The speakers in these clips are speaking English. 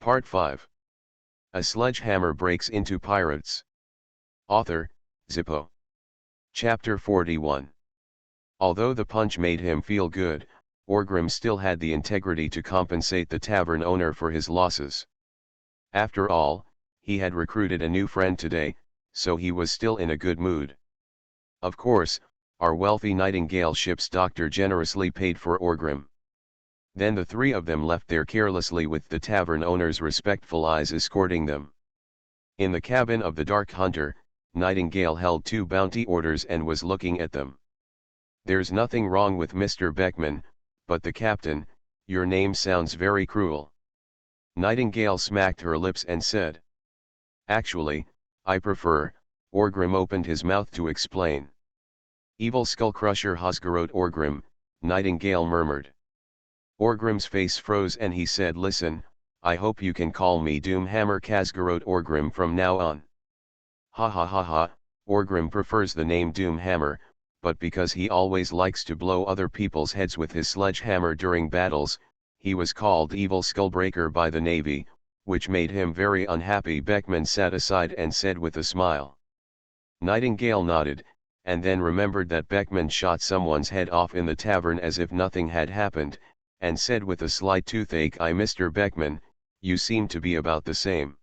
Part 5. A sledgehammer breaks into pirates. Author, Zippo. Chapter 41. Although the punch made him feel good, Orgrim still had the integrity to compensate the tavern owner for his losses. After all, he had recruited a new friend today, so he was still in a good mood. Of course, our wealthy Nightingale ship's doctor generously paid for Orgrim. Then the three of them left there carelessly with the tavern owner's respectful eyes escorting them. In the cabin of the Dark Hunter, Nightingale held 2 bounty orders and was looking at them. "There's nothing wrong with Mr. Beckman, but the captain, your name sounds very cruel." Nightingale smacked her lips and said. "Actually, I prefer," Orgrim opened his mouth to explain. "Evil Skullcrusher Hosgarot Orgrim," Nightingale murmured. Orgrim's face froze and he said, "Listen, I hope you can call me Doomhammer Khazgarot Orgrim from now on." "Ha ha ha ha," Orgrim prefers the name Doomhammer, but because he always likes to blow other people's heads with his sledgehammer during battles, he was called Evil Skullbreaker by the Navy, which made him very unhappy. Beckman sat aside and said with a smile. Nightingale nodded, and then remembered that Beckman shot someone's head off in the tavern as if nothing had happened, and said with a slight toothache, "Mr. Beckman, you seem to be about the same."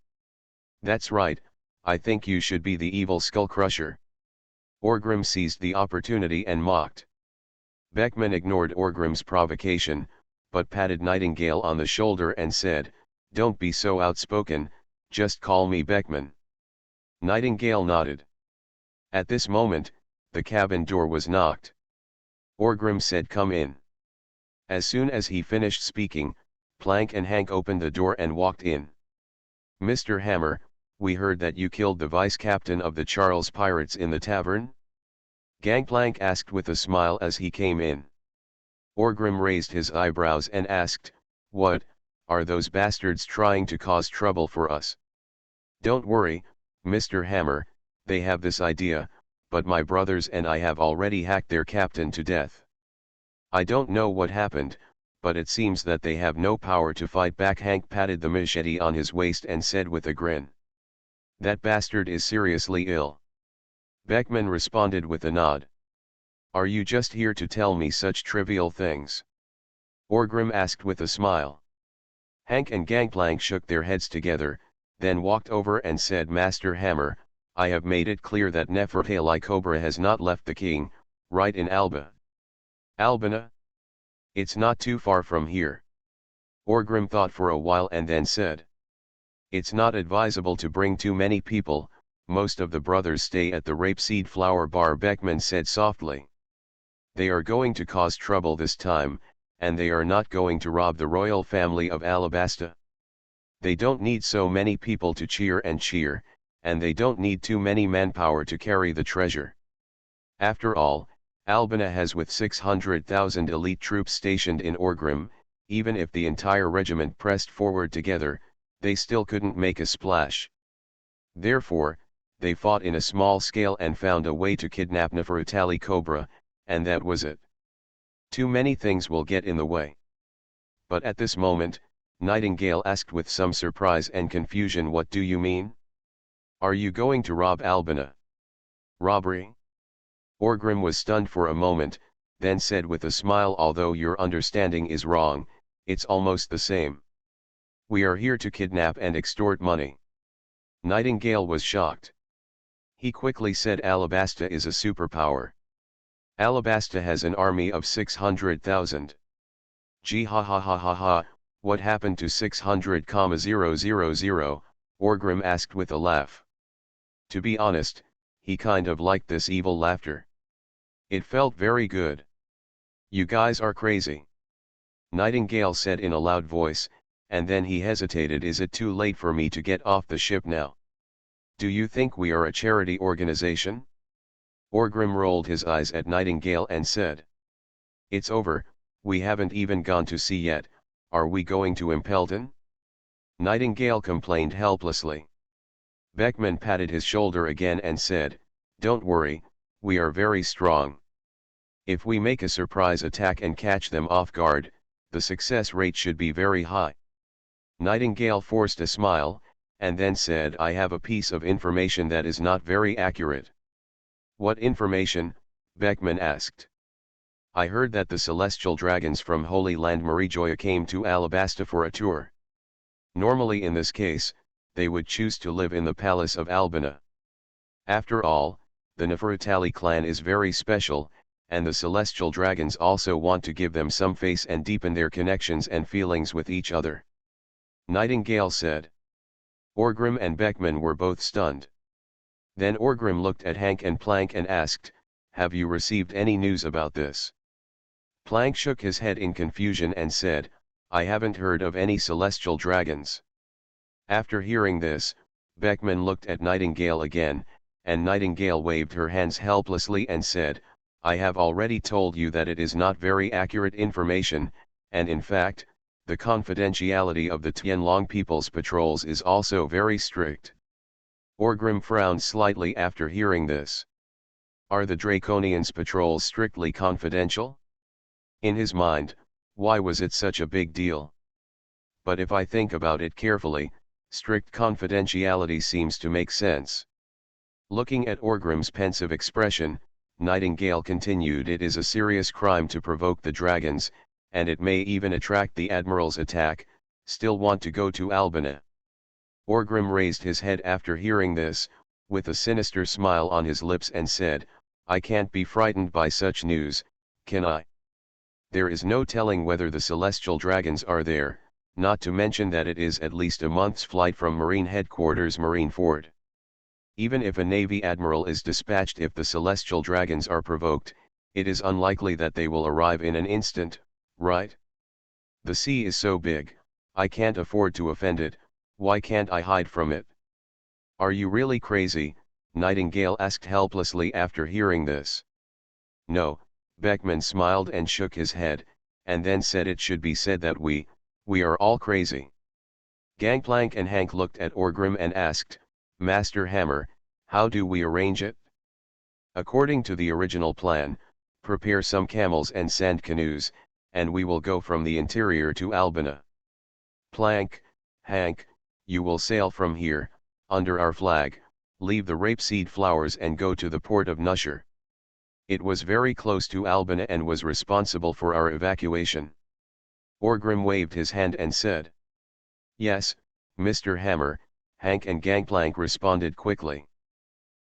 "That's right, I think you should be the Evil Skullcrusher." Orgrim seized the opportunity and mocked. Beckman ignored Orgrim's provocation, but patted Nightingale on the shoulder and said, "Don't be so outspoken, just call me Beckman." Nightingale nodded. At this moment, the cabin door was knocked. Orgrim said, "Come in." As soon as he finished speaking, Plank and Hank opened the door and walked in. "Mr. Hammer, we heard that you killed the vice-captain of the Charles Pirates in the tavern?" Gangplank asked with a smile as he came in. Orgrim raised his eyebrows and asked, "What, are those bastards trying to cause trouble for us?" "Don't worry, Mr. Hammer, they have this idea, but my brothers and I have already hacked their captain to death. I don't know what happened, but it seems that they have no power to fight back." Hank patted the machete on his waist and said with a grin, "That bastard is seriously ill." Beckman responded with a nod. "Are you just here to tell me such trivial things?" Orgrim asked with a smile. Hank and Gangplank shook their heads together, then walked over and said, "Master Hammer, I have made it clear that Nefertali Cobra has not left the king, right in Alba." "Albina? It's not too far from here." Orgrim thought for a while and then said, "It's not advisable to bring too many people, most of the brothers stay at the Rapeseed Flower Bar," Beckman said softly. "They are going to cause trouble this time, and they are not going to rob the royal family of Alabasta. They don't need so many people to cheer, and they don't need too many manpower to carry the treasure. After all, Albina has with 600,000 elite troops stationed in Orgrim. Even if the entire regiment pressed forward together, they still couldn't make a splash. Therefore, they fought in a small scale and found a way to kidnap Nefertali Cobra, and that was it. Too many things will get in the way." But at this moment, Nightingale asked with some surprise and confusion, "What do you mean? Are you going to rob Albina?" "Robbery?" Orgrim was stunned for a moment, then said with a smile, "Although your understanding is wrong, it's almost the same. We are here to kidnap and extort money." Nightingale was shocked. He quickly said, "Alabasta is a superpower. Alabasta has an army of 600,000. Gee, ha ha ha ha ha, what happened to 600,000? Orgrim asked with a laugh. To be honest, he kind of liked this evil laughter. It felt very good. "You guys are crazy," Nightingale said in a loud voice, and then he hesitated. "Is it too late for me to get off the ship now? Do you think we are a charity organization?" Orgrim rolled his eyes at Nightingale and said, "It's over, we haven't even gone to sea yet. Are we going to Impelton?" Nightingale complained helplessly. Beckman patted his shoulder again and said, "Don't worry, we are very strong. If we make a surprise attack and catch them off guard, the success rate should be very high." Nightingale forced a smile, and then said, I have a piece of information that is not very accurate. What information? Beckman asked. I heard that the celestial dragons from Holy Land Marijoya came to Alabasta for a tour. Normally in this case, they would choose to live in the palace of Albina. After all, the Nefertali clan is very special, and the celestial dragons also want to give them some face and deepen their connections and feelings with each other. Nightingale said. Orgrim and Beckman were both stunned. Then Orgrim looked at Hank and Plank and asked, have you received any news about this? Plank shook his head in confusion and said, I haven't heard of any celestial dragons. After hearing this, Beckman looked at Nightingale again, and Nightingale waved her hands helplessly and said, I have already told you that it is not very accurate information, and in fact, the confidentiality of the Tianlong people's patrols is also very strict. Orgrim frowned slightly after hearing this. Are the Draconians' patrols strictly confidential? In his mind, why was it such a big deal? But if I think about it carefully, strict confidentiality seems to make sense. Looking at Orgrim's pensive expression, Nightingale continued, it is a serious crime to provoke the dragons, and it may even attract the Admiral's attack. Still want to go to Albina? Orgrim raised his head after hearing this, with a sinister smile on his lips and said, I can't be frightened by such news, can I? There is no telling whether the celestial dragons are there, not to mention that it is at least a month's flight from Marine Headquarters Marineford. Even if a Navy admiral is dispatched, if the celestial dragons are provoked, it is unlikely that they will arrive in an instant, right? The sea is so big, I can't afford to offend it. Why can't I hide from it? Are you really crazy? Nightingale asked helplessly after hearing this. No, Beckman smiled and shook his head, and then said, it should be said that we are all crazy. Gangplank and Hank looked at Orgrim and asked, Master Hammer, how do we arrange it? According to the original plan, prepare some camels and sand canoes, and we will go from the interior to Albina. Plank, Hank, you will sail from here, under our flag, leave the rapeseed flowers and go to the port of Nusher. It was very close to Albina and was responsible for our evacuation. Orgrim waved his hand and said, Yes, Mr. Hammer. Hank and Gangplank responded quickly.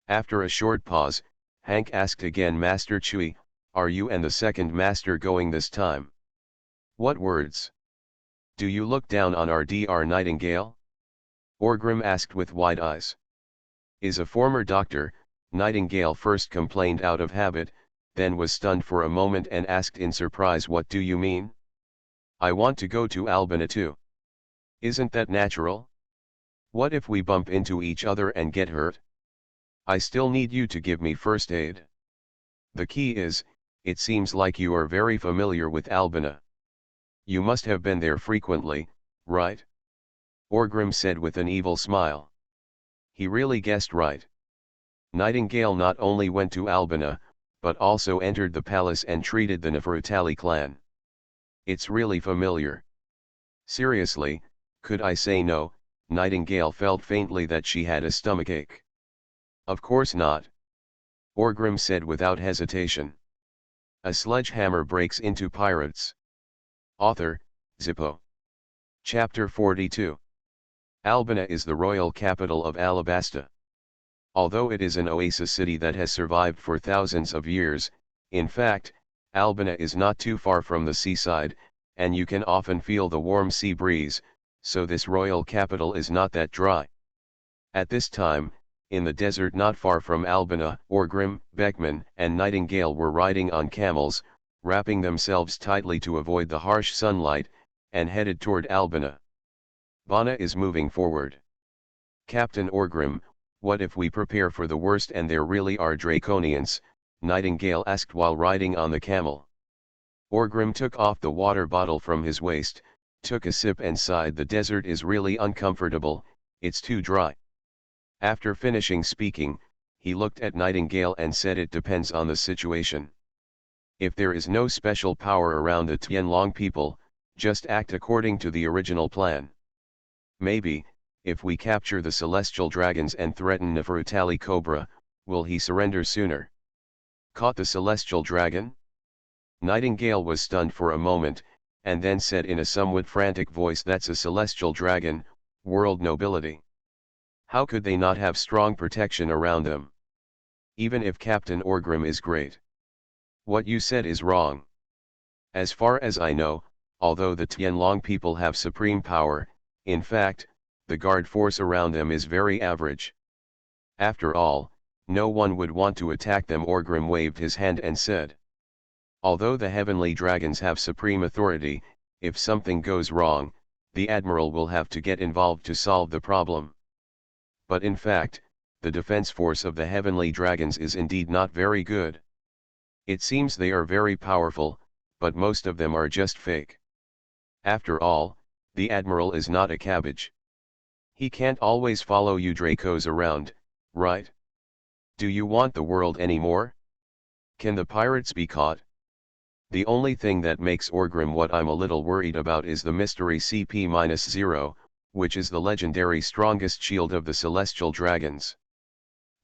After a short pause, Hank asked again, Master Chui, are you and the second master going this time? What words? Do you look down on our Dr. Nightingale? Orgrim asked with wide eyes. Is a former doctor, Nightingale first complained out of habit, then was stunned for a moment and asked in surprise, what do you mean? I want to go to Albina too. Isn't that natural? What if we bump into each other and get hurt? I still need you to give me first aid. The key is, it seems like you are very familiar with Albina. You must have been there frequently, right? Orgrim said with an evil smile. He really guessed right. Nightingale not only went to Albina, but also entered the palace and treated the Nefertali clan. It's really familiar. Seriously, could I say no? Nightingale felt faintly that she had a stomachache. Of course not. Orgrim said without hesitation. A sledgehammer breaks into pirates. Author, Zippo. Chapter 42. Albina is the royal capital of Alabasta. Although it is an oasis city that has survived for thousands of years, in fact, Albina is not too far from the seaside, and you can often feel the warm sea breeze, so this royal capital is not that dry. At this time, in the desert not far from Albina, Orgrim, Beckman, and Nightingale were riding on camels, wrapping themselves tightly to avoid the harsh sunlight, and headed toward Albina. Bana is moving forward. Captain Orgrim, what if we prepare for the worst and there really are Draconians? Nightingale asked while riding on the camel. Orgrim took off the water bottle from his waist, took a sip and sighed, the desert is really uncomfortable, it's too dry. After finishing speaking, he looked at Nightingale and said, it depends on the situation. If there is no special power around the Tianlong people, just act according to the original plan. Maybe, if we capture the celestial dragons and threaten Nefertali Cobra, will he surrender sooner? Caught the celestial dragon? Nightingale was stunned for a moment, and then said in a somewhat frantic voice, "That's a celestial dragon, world nobility. How could they not have strong protection around them? Even if Captain Orgrim is great. What you said is wrong. As far as I know, although the Tianlong people have supreme power, in fact, the guard force around them is very average. After all, no one would want to attack them." Orgrim waved his hand and said, "Although the heavenly dragons have supreme authority, if something goes wrong, the admiral will have to get involved to solve the problem. But in fact, the defense force of the heavenly dragons is indeed not very good. It seems they are very powerful, but most of them are just fake. After all, the admiral is not a cabbage. He can't always follow you Dracos around, right? Do you want the world anymore? Can the pirates be caught? The only thing that makes Orgrim what I'm a little worried about is the mystery CP-0, which is the legendary strongest shield of the celestial dragons.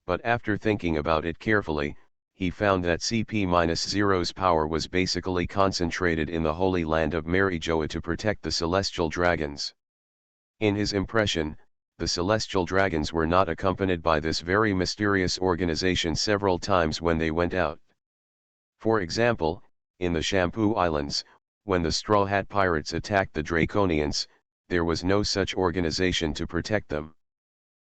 But after thinking about it carefully, he found that CP-0's power was basically concentrated in the Holy Land of Marijoa to protect the celestial dragons. In his impression, the celestial dragons were not accompanied by this very mysterious organization several times when they went out. For example, in the Shampoo Islands, when the Straw Hat Pirates attacked the Draconians, there was no such organization to protect them.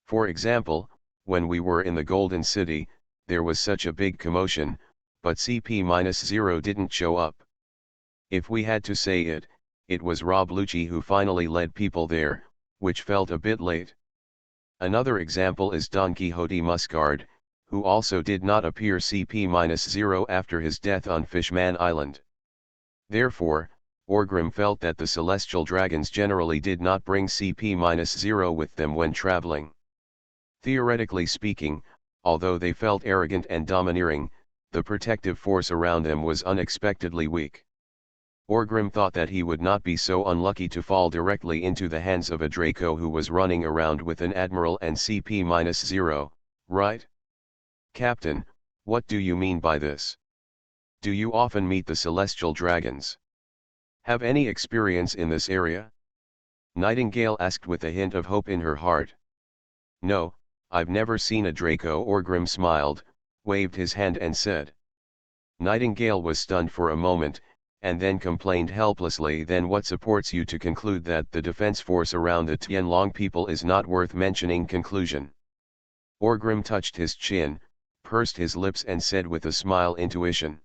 For example, when we were in the Golden City, there was such a big commotion, but CP-0 didn't show up. If we had to say it, it was Rob Lucci who finally led people there, which felt a bit late. Another example is Don Quixote Muscard, who also did not appear CP-0 after his death on Fishman Island. Therefore, Orgrim felt that the celestial dragons generally did not bring CP-0 with them when traveling. Theoretically speaking, although they felt arrogant and domineering, the protective force around them was unexpectedly weak. Orgrim thought that he would not be so unlucky to fall directly into the hands of a Draco who was running around with an admiral and CP-0, right? Captain, what do you mean by this? Do you often meet the celestial dragons? Have any experience in this area? Nightingale asked with a hint of hope in her heart. No, I've never seen a Draco. Orgrim smiled, waved his hand and said. Nightingale was stunned for a moment, and then complained helplessly, "Then what supports you to conclude that the defense force around the Tianlong people is not worth mentioning?" Conclusion. Orgrim touched his chin, pursed his lips and said with a smile, "Intuition."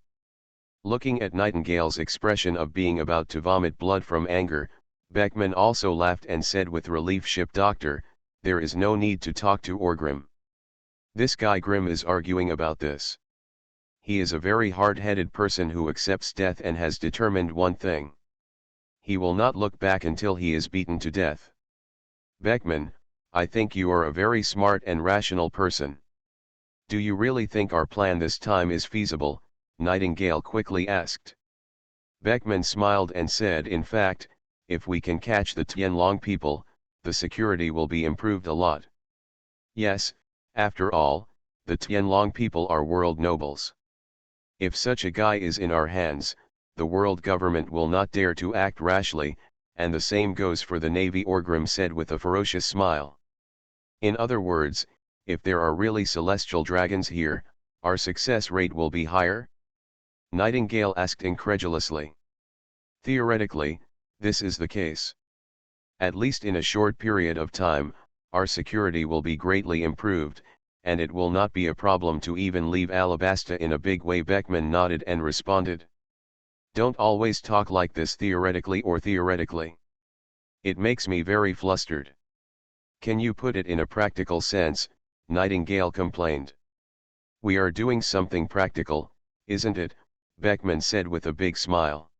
Looking at Nightingale's expression of being about to vomit blood from anger, Beckman also laughed and said with relief, "Ship doctor, there is no need to talk to Orgrim. This guy Grim is arguing about this. He is a very hard-headed person who accepts death and has determined one thing. He will not look back until he is beaten to death. Beckman, I think you are a very smart and rational person. Do you really think our plan this time is feasible?" Nightingale quickly asked. Beckman smiled and said, "In fact, if we can catch the Tianlong people, the security will be improved a lot. Yes, after all, the Tianlong people are world nobles. If such a guy is in our hands, the world government will not dare to act rashly, and the same goes for the Navy," Orgrim said with a ferocious smile. "In other words, if there are really celestial dragons here, our success rate will be higher?" Nightingale asked incredulously. "Theoretically, this is the case. At least in a short period of time, our security will be greatly improved, and it will not be a problem to even leave Alabasta in a big way." Beckman nodded and responded. "Don't always talk like this, theoretically or theoretically. It makes me very flustered. Can you put it in a practical sense?" Nightingale complained. "We are doing something practical, isn't it?" Beckman said with a big smile.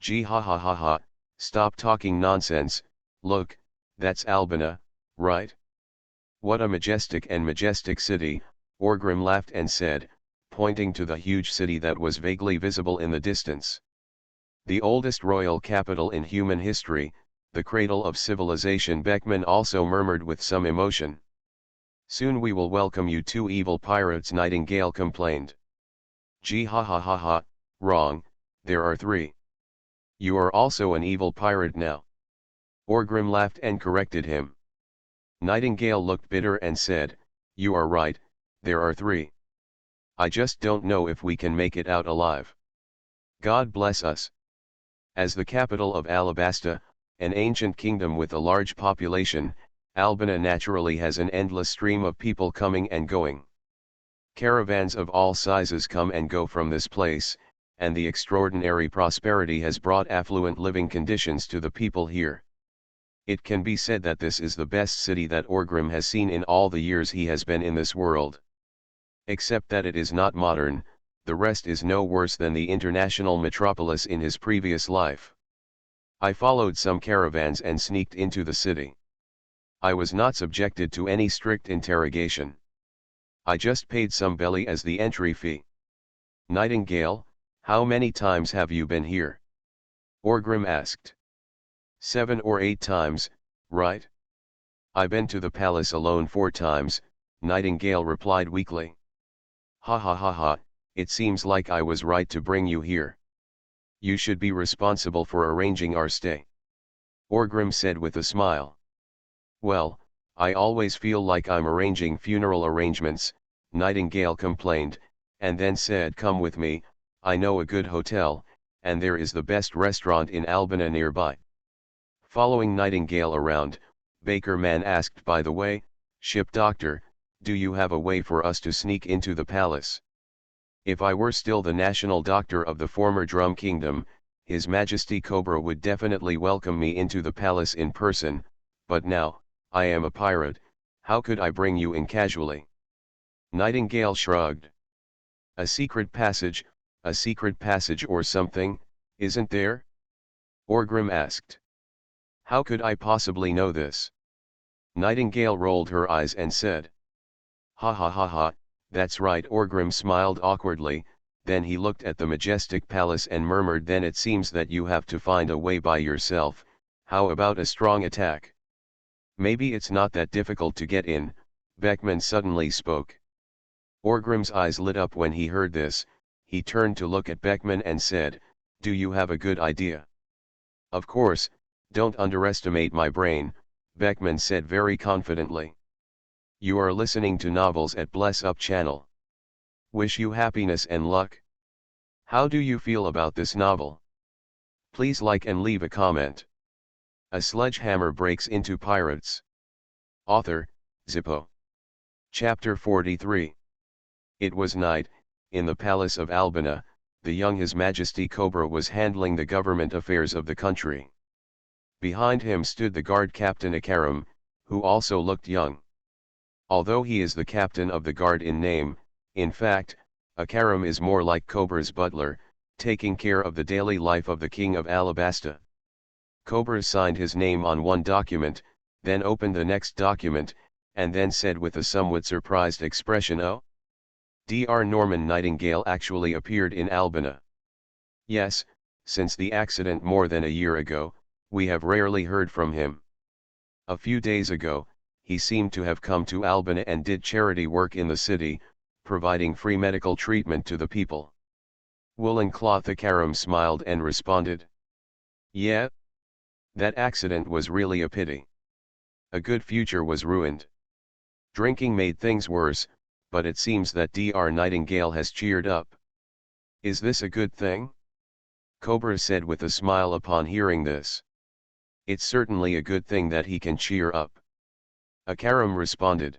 "Gee ha ha ha ha, stop talking nonsense. Look, that's Albina, right? What a majestic city," Orgrim laughed and said, pointing to the huge city that was vaguely visible in the distance. "The oldest royal capital in human history, the cradle of civilization, Beckman also murmured with some emotion. Soon we will welcome you two evil pirates, Nightingale complained. Gee, ha ha ha ha, wrong, there are three. You are also an evil pirate now. Orgrim laughed and corrected him. Nightingale looked bitter and said, you are right, there are three. I just don't know if we can make it out alive. God bless us. As the capital of Alabasta, an ancient kingdom with a large population, Albina naturally has an endless stream of people coming and going. Caravans of all sizes come and go from this place, and the extraordinary prosperity has brought affluent living conditions to the people here. It can be said that this is the best city that Orgrim has seen in all the years he has been in this world. Except that it is not modern, the rest is no worse than the international metropolis in his previous life. I followed some caravans and sneaked into the city. I was not subjected to any strict interrogation. I just paid some belly as the entry fee. Nightingale, how many times have you been here? Orgrim asked. 7 or 8 times, right? I been to the palace alone 4 times, Nightingale replied weakly. Ha ha ha ha, it seems like I was right to bring you here. You should be responsible for arranging our stay. Orgrim said with a smile. Well, I always feel like I'm arranging funeral arrangements, Nightingale complained, and then said, come with me, I know a good hotel, and there is the best restaurant in Albina nearby. Following Nightingale around, Baker Man asked, by the way, ship doctor, do you have a way for us to sneak into the palace? If I were still the national doctor of the former Drum Kingdom, His Majesty Cobra would definitely welcome me into the palace in person, but now, I am a pirate, how could I bring you in casually? Nightingale shrugged. A secret passage or something, isn't there? Orgrim asked. How could I possibly know this? Nightingale rolled her eyes and said. Ha ha ha ha, that's right. Orgrim smiled awkwardly, then he looked at the majestic palace and murmured, then it seems that you have to find a way by yourself. How about a strong attack? Maybe it's not that difficult to get in, Beckman suddenly spoke. Orgrim's eyes lit up when he heard this. He turned to look at Beckman and said, do you have a good idea? Of course, don't underestimate my brain, Beckman said very confidently. You are listening to novels at Bless Up channel. Wish you happiness and luck. How do you feel about this novel? Please like and leave a comment. A sledgehammer breaks into pirates. Author, Zippo. Chapter 43. It was night, in the palace of Albina, the young His Majesty Cobra was handling the government affairs of the country. Behind him stood the guard captain Akaram, who also looked young. Although he is the captain of the guard in name, in fact, Akaram is more like Cobra's butler, taking care of the daily life of the king of Alabasta. Cobra signed his name on one document, then opened the next document, and then said with a somewhat surprised expression, oh? Dr. Norman Nightingale actually appeared in Albina. Yes, since the accident more than a year ago, we have rarely heard from him. A few days ago, he seemed to have come to Albina and did charity work in the city, providing free medical treatment to the people. Woolen Cloth Akaram smiled and responded. Yeah? That accident was really a pity. A good future was ruined. Drinking made things worse, but it seems that Dr. Nightingale has cheered up. Is this a good thing? Cobra said with a smile upon hearing this. It's certainly a good thing that he can cheer up. Akaram responded.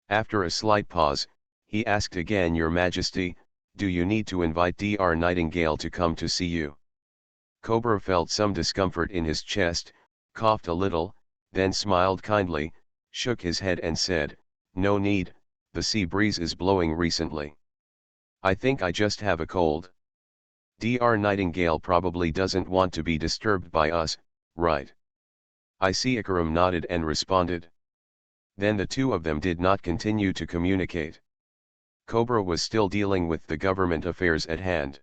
After a slight pause, he asked again, Your Majesty, do you need to invite Dr. Nightingale to come to see you? Cobra felt some discomfort in his chest, coughed a little, then smiled kindly, shook his head and said, No need, the sea breeze is blowing recently. I think I just have a cold. Dr. Nightingale probably doesn't want to be disturbed by us, right? I see. Akaram nodded and responded. Then the two of them did not continue to communicate. Cobra was still dealing with the government affairs at hand.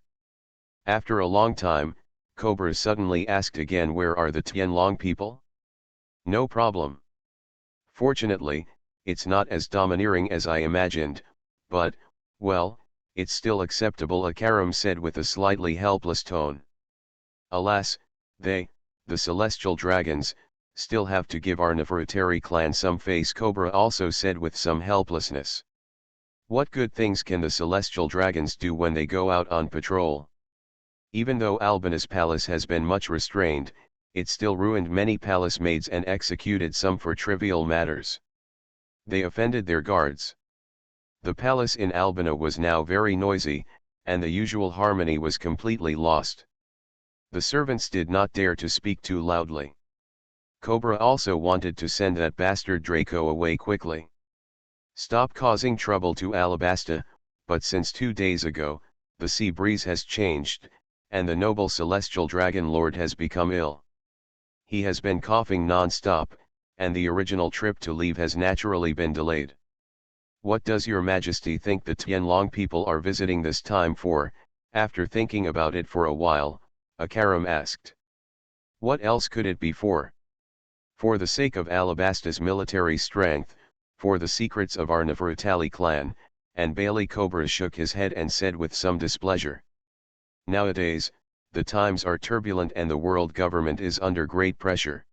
After a long time, Cobra suddenly asked again, where are the Tianlong people? No problem. Fortunately, it's not as domineering as I imagined, but, well, it's still acceptable, Akaram said with a slightly helpless tone. Alas, they, the celestial dragons, still have to give our Nefertari clan some face, Cobra also said with some helplessness. What good things can the celestial dragons do when they go out on patrol? Even though Albina's palace has been much restrained, it still ruined many palace maids and executed some for trivial matters. They offended their guards. The palace in Albina was now very noisy, and the usual harmony was completely lost. The servants did not dare to speak too loudly. Cobra also wanted to send that bastard Draco away quickly. Stop causing trouble to Alabasta, but since 2 days ago, the sea breeze has changed, and the noble celestial dragon lord has become ill. He has been coughing non-stop, and the original trip to leave has naturally been delayed. What does your majesty think the Tianlong people are visiting this time for? After thinking about it for a while, Akaram asked. What else could it be for? For the sake of Alabasta's military strength, for the secrets of our Nefertari clan, and Bailey Cobra shook his head and said with some displeasure. Nowadays, the times are turbulent and the world government is under great pressure.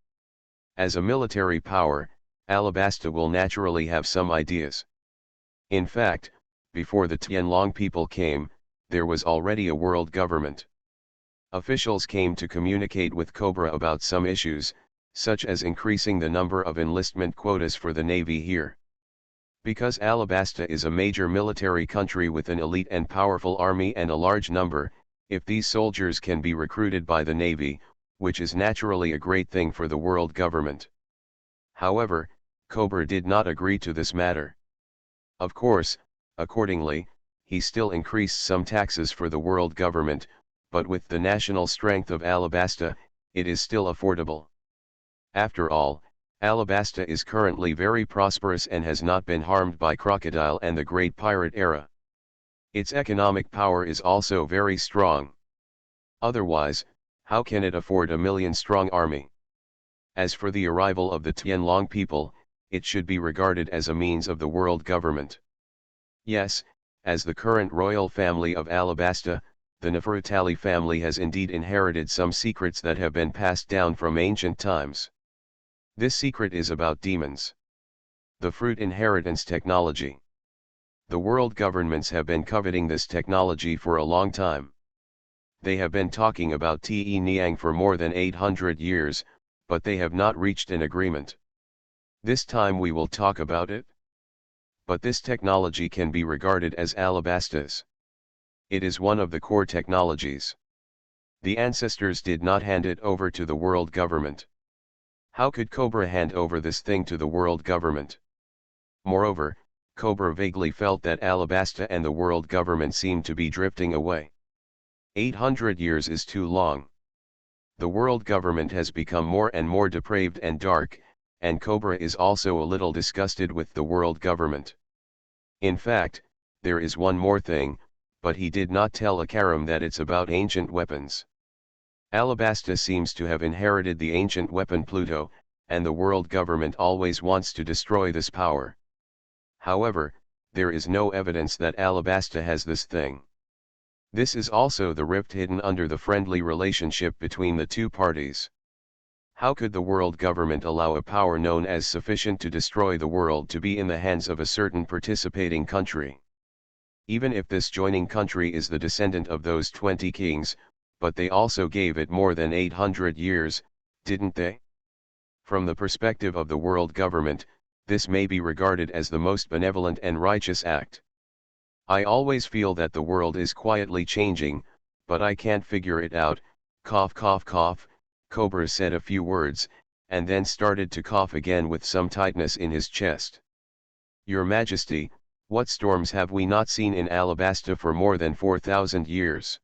As a military power, Alabasta will naturally have some ideas. In fact, before the Tianlong people came, there was already a world government. Officials came to communicate with Cobra about some issues, such as increasing the number of enlistment quotas for the Navy here. Because Alabasta is a major military country with an elite and powerful army and a large number, if these soldiers can be recruited by the Navy, which is naturally a great thing for the world government. However, Cobra did not agree to this matter. Of course, accordingly, he still increased some taxes for the world government, but with the national strength of Alabasta, it is still affordable. After all, Alabasta is currently very prosperous and has not been harmed by Crocodile and the Great Pirate era. Its economic power is also very strong. Otherwise, how can it afford a million-strong army? As for the arrival of the Tianlong people, it should be regarded as a means of the world government. Yes, as the current royal family of Alabasta, the Nefertari family has indeed inherited some secrets that have been passed down from ancient times. This secret is about demons. The fruit inheritance technology. The world governments have been coveting this technology for a long time. They have been talking about Te Niang for more than 800 years, but they have not reached an agreement. This time we will talk about it. But this technology can be regarded as Alabasta's. It is one of the core technologies. The ancestors did not hand it over to the world government. How could Cobra hand over this thing to the world government? Moreover, Cobra vaguely felt that Alabasta and the world government seemed to be drifting away. 800 years is too long. The world government has become more and more depraved and dark, and Cobra is also a little disgusted with the world government. In fact, there is one more thing, but he did not tell Akaram that it's about ancient weapons. Alabasta seems to have inherited the ancient weapon Pluto, and the world government always wants to destroy this power. However, there is no evidence that Alabasta has this thing. This is also the rift hidden under the friendly relationship between the two parties. How could the world government allow a power known as sufficient to destroy the world to be in the hands of a certain participating country? Even if this joining country is the descendant of those 20 kings, but they also gave it more than 800 years, didn't they? From the perspective of the world government, this may be regarded as the most benevolent and righteous act. I always feel that the world is quietly changing, but I can't figure it out. Cough cough cough. Cobra said a few words, and then started to cough again with some tightness in his chest. Your Majesty, what storms have we not seen in Alabasta for more than 4,000 years?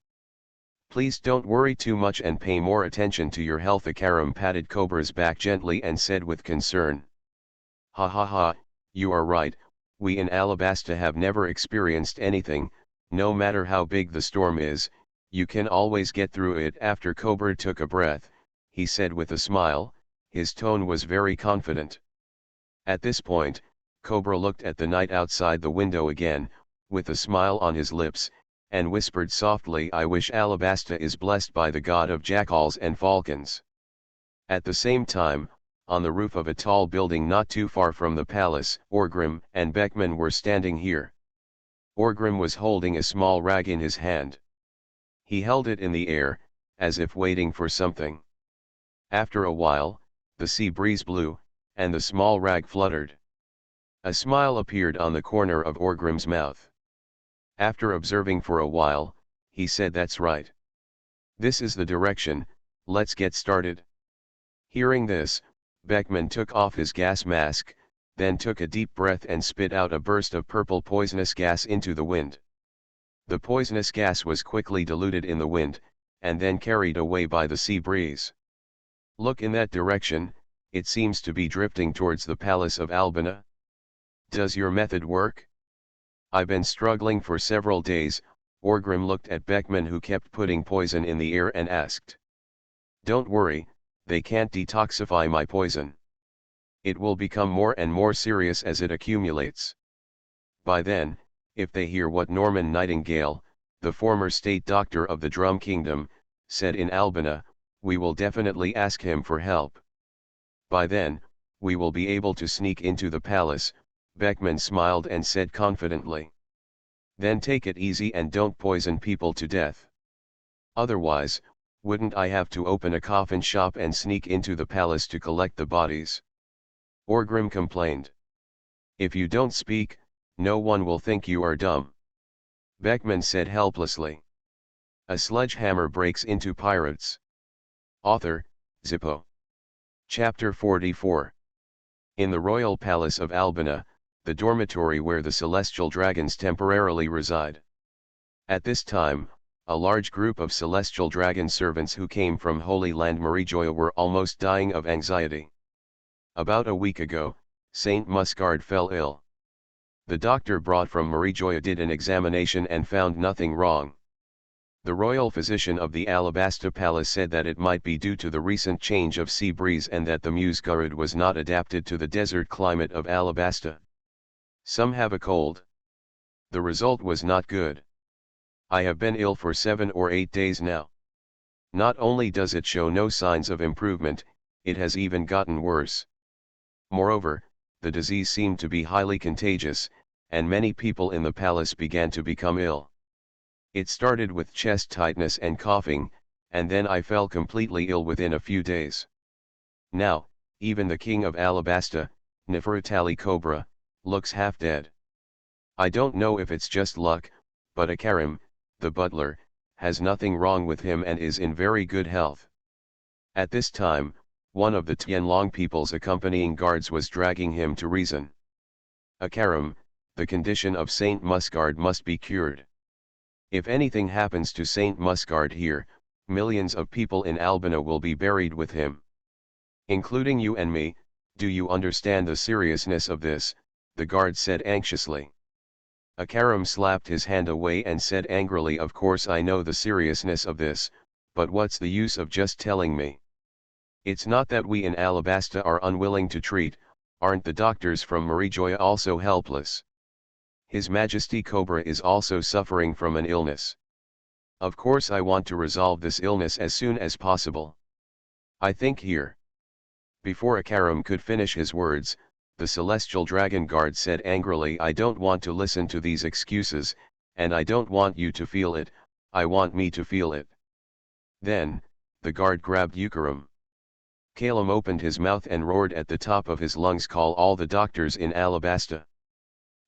Please don't worry too much and pay more attention to your health. Akaram patted Cobra's back gently and said with concern. Ha ha ha, you are right, we in Alabasta have never experienced anything, no matter how big the storm is, You can always get through it. After Cobra took a breath, he said with a smile, his tone was very confident. At this point, Cobra looked at the night outside the window again, with a smile on his lips, and whispered softly, I wish Alabasta is blessed by the god of jackals and falcons. At the same time, on the roof of a tall building not too far from the palace, Orgrim and Beckman were standing here. Orgrim was holding a small rag in his hand. He held it in the air, as if waiting for something. After a while, the sea breeze blew, and the small rag fluttered. A smile appeared on the corner of Orgrim's mouth. After observing for a while, he said, that's right. This is the direction, let's get started. Hearing this, Beckman took off his gas mask, then took a deep breath and spit out a burst of purple poisonous gas into the wind. The poisonous gas was quickly diluted in the wind, and then carried away by the sea breeze. Look in that direction, it seems to be drifting towards the palace of Albina. Does your method work? I've been struggling for several days. Orgrim looked at Beckman, who kept putting poison in the air, and asked. Don't worry, they can't detoxify my poison. It will become more and more serious as it accumulates. By then, if they hear what Norman Nightingale, the former state doctor of the Drum Kingdom, said in Albina, we will definitely ask him for help. By then, we will be able to sneak into the palace. Beckman smiled and said confidently. Then take it easy and don't poison people to death. Otherwise, wouldn't I have to open a coffin shop and sneak into the palace to collect the bodies? Orgrim complained. If you don't speak, no one will think you are dumb. Beckman said helplessly. A sledgehammer breaks into pirates. Author, Zippo. Chapter 44. In the royal palace of Albina, the dormitory where the celestial dragons temporarily reside. At this time, a large group of celestial dragon servants who came from Holy Land Marijoya were almost dying of anxiety. About a week ago, Saint Muscard fell ill. The doctor brought from Marijoya did an examination and found nothing wrong. The royal physician of the Alabasta Palace said that it might be due to the recent change of sea breeze and that the Musgarud was not adapted to the desert climate of Alabasta. Some have a cold. The result was not good. I have been ill for 7 or 8 days now. Not only does it show no signs of improvement, it has even gotten worse. Moreover, the disease seemed to be highly contagious, and many people in the palace began to become ill. It started with chest tightness and coughing, and then I fell completely ill within a few days. Now, even the king of Alabasta, Nefertali Cobra, looks half dead. I don't know if it's just luck, but Akarim, the butler, has nothing wrong with him and is in very good health. At this time, one of the Tianlong people's accompanying guards was dragging him to reason. Akarim, the condition of Saint Muscard must be cured. If anything happens to Saint Muscard here, millions of people in Albina will be buried with him. Including you and me. Do you understand the seriousness of this? The guard said anxiously. Akarim slapped his hand away and said angrily, of course I know the seriousness of this, but what's the use of just telling me? It's not that we in Alabasta are unwilling to treat. Aren't the doctors from Marijoya also helpless? His Majesty Cobra is also suffering from an illness. Of course I want to resolve this illness as soon as possible. I think here. Before Akarim could finish his words, the celestial dragon guard said angrily, I don't want to listen to these excuses, and I don't want you to feel it, I want me to feel it. Then, the guard grabbed Eukarim. Kalim opened his mouth and roared at the top of his lungs, call all the doctors in Alabasta.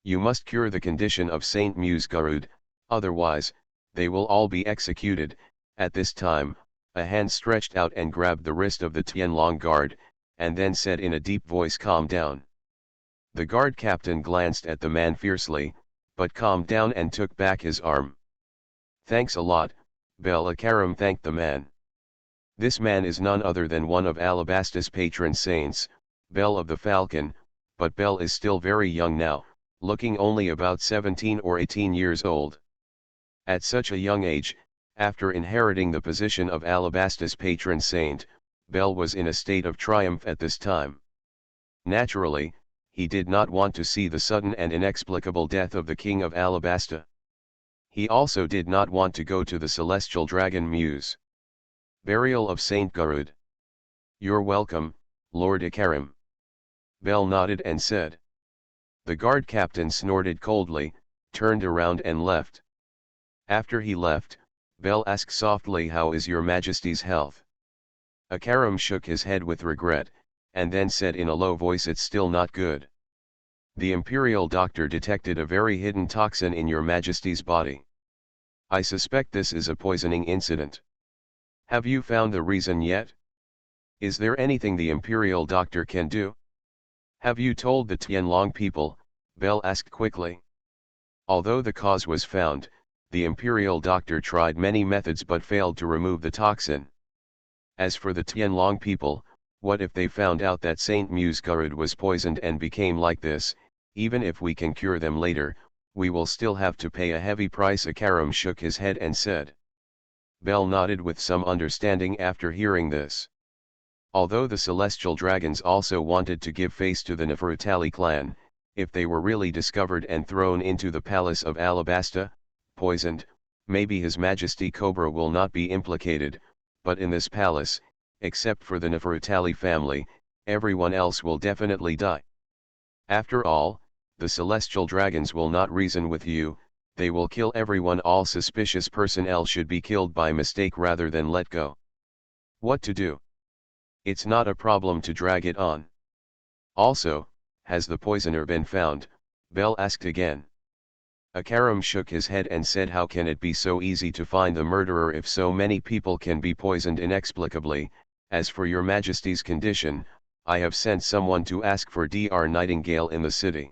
You must cure the condition of Saint Musgarud, otherwise, they will all be executed. At this time, a hand stretched out and grabbed the wrist of the Tianlong guard, and then said in a deep voice, calm down. The guard captain glanced at the man fiercely, but calmed down and took back his arm. Thanks a lot, Bel. Akarim thanked the man. This man is none other than one of Alabasta's patron saints, Bel of the Falcon, but Bel is still very young now, looking only about 17 or 18 years old. At such a young age, After inheriting the position of Alabasta's patron saint, Bel was in a state of triumph at this time. Naturally, he did not want to see the sudden and inexplicable death of the king of Alabasta. He also did not want to go to the celestial dragon Muse. Burial of Saint Garud. You're welcome, Lord Ikarim. Bel nodded and said. The guard captain snorted coldly, turned around and left. After he left, Bel asked softly, "How is your Majesty's health?" Ikarim shook his head with regret, and then said in a low voice, "It's still not good. The Imperial doctor detected a very hidden toxin in your Majesty's body. I suspect this is a poisoning incident. Have you found the reason yet? Is there anything the Imperial doctor can do? Have you told the Tianlong people?" Bel asked quickly. Although the cause was found, the Imperial doctor tried many methods but failed to remove the toxin. As for the Tianlong people, what if they found out that Saint Muse Garud was poisoned and became like this? Even if we can cure them later, we will still have to pay a heavy price. Ikarim shook his head and said. Bel nodded with some understanding after hearing this. Although the celestial dragons also wanted to give face to the Nefertali clan, if they were really discovered and thrown into the palace of Alabasta, poisoned, maybe His Majesty Cobra will not be implicated, but in this palace, except for the Nefertali family, everyone else will definitely die. After all, the celestial dragons will not reason with you, they will kill everyone. All suspicious personnel should be killed by mistake rather than let go. What to do? It's not a problem to drag it on. Also, has the poisoner been found? Bel asked again. Ikarim shook his head and said, how can it be so easy to find the murderer if so many people can be poisoned inexplicably? As for your Majesty's condition, I have sent someone to ask for Dr. Nightingale in the city.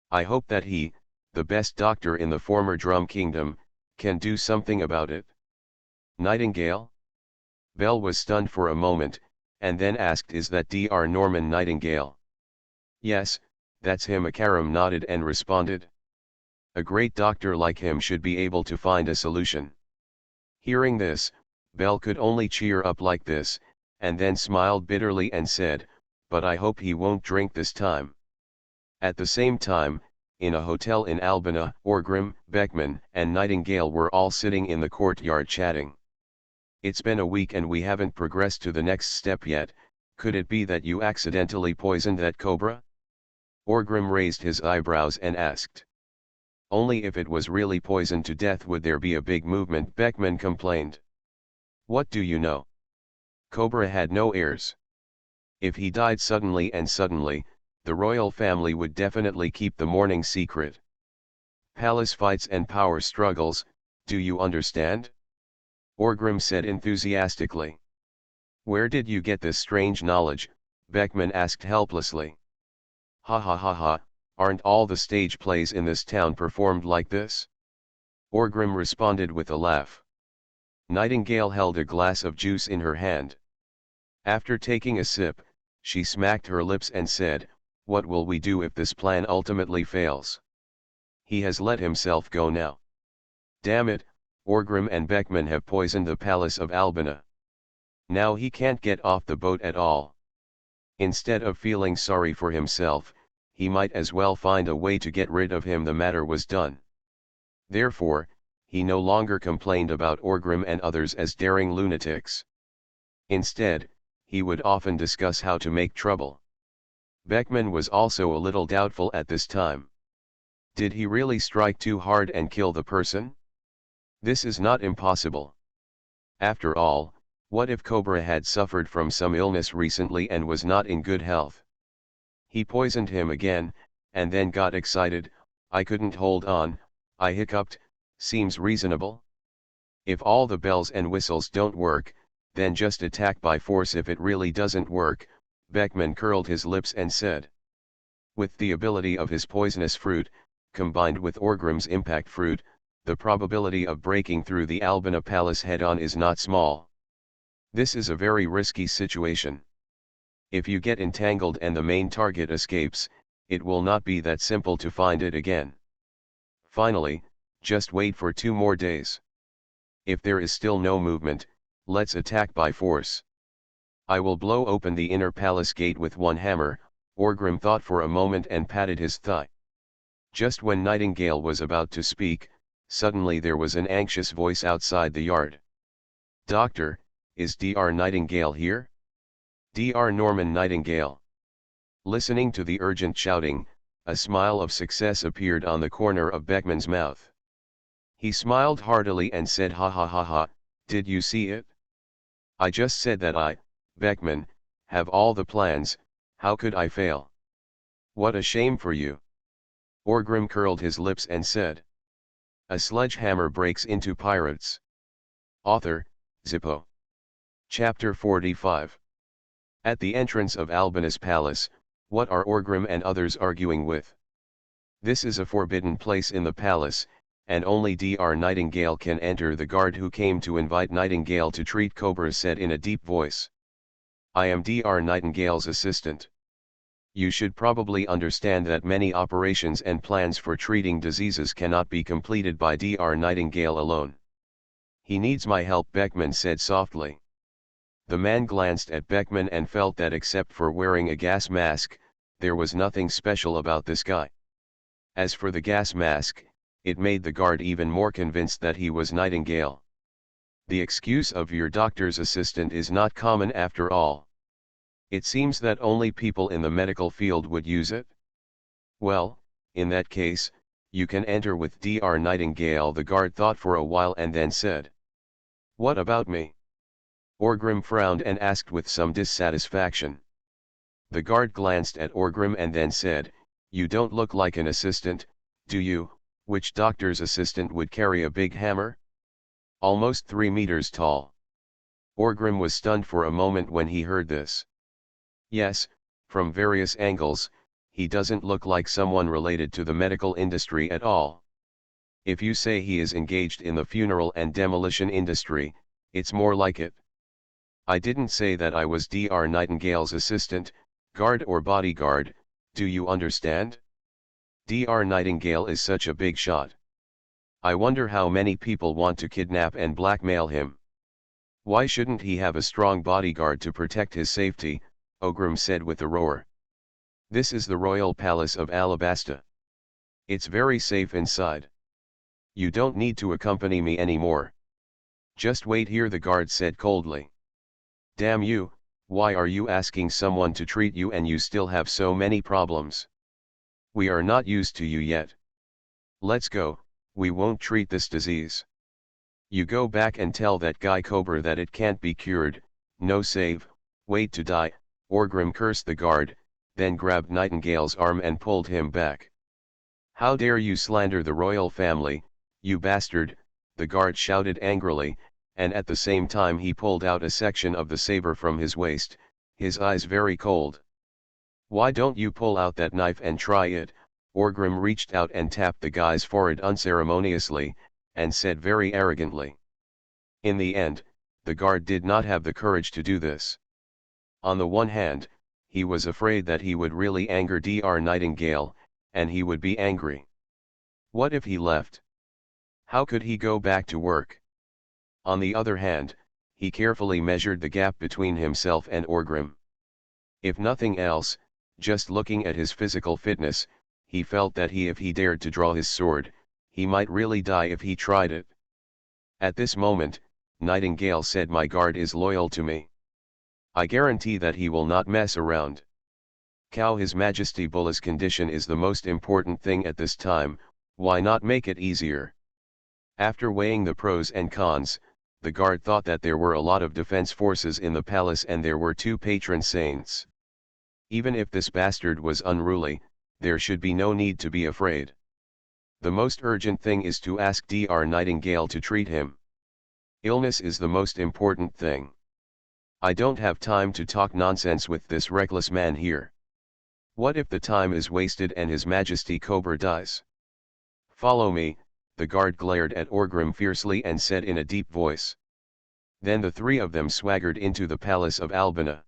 I hope that he, the best doctor in the former Drum Kingdom, can do something about it. Nightingale? Bel was stunned for a moment, and then asked, is that Dr. Norman Nightingale? Yes, that's him. Ikarim nodded and responded. A great doctor like him should be able to find a solution. Hearing this, Bel could only cheer up like this, and then smiled bitterly and said, but I hope he won't drink this time. At the same time, in a hotel in Albina, Orgrim, Beckman, and Nightingale were all sitting in the courtyard chatting. It's been a week and we haven't progressed to the next step yet. Could it be that you accidentally poisoned that cobra? Orgrim raised his eyebrows and asked. Only if it was really poisoned to death would there be a big movement, Beckman complained. What do you know? Cobra had no heirs. If he died suddenly, the royal family would definitely keep the mourning secret. Palace fights and power struggles, do you understand? Orgrim said enthusiastically. Where did you get this strange knowledge? Beckman asked helplessly. Ha ha ha ha, aren't all the stage plays in this town performed like this? Orgrim responded with a laugh. Nightingale held a glass of juice in her hand. After taking a sip, she smacked her lips and said, what will we do if this plan ultimately fails? He has let himself go now. Damn it, Orgrim and Beckman have poisoned the palace of Albina. Now he can't get off the boat at all. Instead of feeling sorry for himself, he might as well find a way to get rid of him. The matter was done. Therefore, he no longer complained about Orgrim and others as daring lunatics. Instead, he would often discuss how to make trouble. Beckman was also a little doubtful at this time. Did he really strike too hard and kill the person? This is not impossible. After all, what if Cobra had suffered from some illness recently and was not in good health? He poisoned him again, and then got excited. I couldn't hold on, I hiccuped, seems reasonable. If all the bells and whistles don't work, then just attack by force. If it really doesn't work, Beckman curled his lips and said. With the ability of his poisonous fruit, combined with Orgrim's impact fruit, the probability of breaking through the Albina Palace head-on is not small. This is a very risky situation. If you get entangled and the main target escapes, it will not be that simple to find it again. Finally, just wait for 2 more days. If there is still no movement, let's attack by force. I will blow open the inner palace gate with one hammer, Orgrim thought for a moment and patted his thigh. Just when Nightingale was about to speak, suddenly there was an anxious voice outside the yard. Doctor, is Dr. Nightingale here? Dr. Norman Nightingale. Listening to the urgent shouting, a smile of success appeared on the corner of Beckman's mouth. He smiled heartily and said, "Ha ha ha ha, did you see it? I just said that I, Beckman, have all the plans, how could I fail? What a shame for you." Orgrim curled his lips and said, "A sledgehammer breaks into pirates." Author, Zippo. Chapter 45. At the entrance of Albina's palace, what are Orgrim and others arguing with? This is a forbidden place in the palace, and only Dr. Nightingale can enter. The guard who came to invite Nightingale to treat Cobra said in a deep voice. "I am Dr. Nightingale's assistant. You should probably understand that many operations and plans for treating diseases cannot be completed by Dr. Nightingale alone. He needs my help," Beckman said softly. The man glanced at Beckman and felt that except for wearing a gas mask, there was nothing special about this guy. As for the gas mask, it made the guard even more convinced that he was Nightingale. The excuse of your doctor's assistant is not common after all. It seems that only people in the medical field would use it. Well, in that case, you can enter with Dr. Nightingale. The guard thought for a while and then said. "What about me?" Orgrim frowned and asked with some dissatisfaction. The guard glanced at Orgrim and then said, "You don't look like an assistant, do you? Which doctor's assistant would carry a big hammer? Almost 3 meters tall." Orgrim was stunned for a moment when he heard this. Yes, from various angles, he doesn't look like someone related to the medical industry at all. If you say he is engaged in the funeral and demolition industry, it's more like it. I didn't say that I was Dr. Nightingale's assistant, guard or bodyguard, do you understand? Dr. Nightingale is such a big shot. I wonder how many people want to kidnap and blackmail him. Why shouldn't he have a strong bodyguard to protect his safety?" Orgrim said with a roar. "This is the royal palace of Alabasta. It's very safe inside. You don't need to accompany me anymore. Just wait here," the guard said coldly. "Damn you, why are you asking someone to treat you and you still have so many problems? We are not used to you yet. Let's go, we won't treat this disease. You go back and tell that guy Cobra that it can't be cured, no save, wait to die." Orgrim cursed the guard, then grabbed Nightingale's arm and pulled him back. "How dare you slander the royal family, you bastard," the guard shouted angrily, and at the same time he pulled out a section of the saber from his waist, his eyes very cold. "Why don't you pull out that knife and try it?" Orgrim reached out and tapped the guy's forehead unceremoniously, and said very arrogantly. In the end, the guard did not have the courage to do this. On the one hand, he was afraid that he would really anger Dr. Nightingale, and he would be angry. What if he left? How could he go back to work? On the other hand, he carefully measured the gap between himself and Orgrim. If nothing else, just looking at his physical fitness, he felt that if he dared to draw his sword, he might really die if he tried it. At this moment, Nightingale said, "My guard is loyal to me. I guarantee that he will not mess around. His Majesty Bulla's condition is the most important thing at this time, why not make it easier?" After weighing the pros and cons, the guard thought that there were a lot of defense forces in the palace and there were 2 patron saints. Even if this bastard was unruly, there should be no need to be afraid. The most urgent thing is to ask Dr. Nightingale to treat him. Illness is the most important thing. I don't have time to talk nonsense with this reckless man here. What if the time is wasted and His Majesty Cobra dies? Follow me, the guard glared at Orgrim fiercely and said in a deep voice. Then the 3 of them swaggered into the palace of Albina.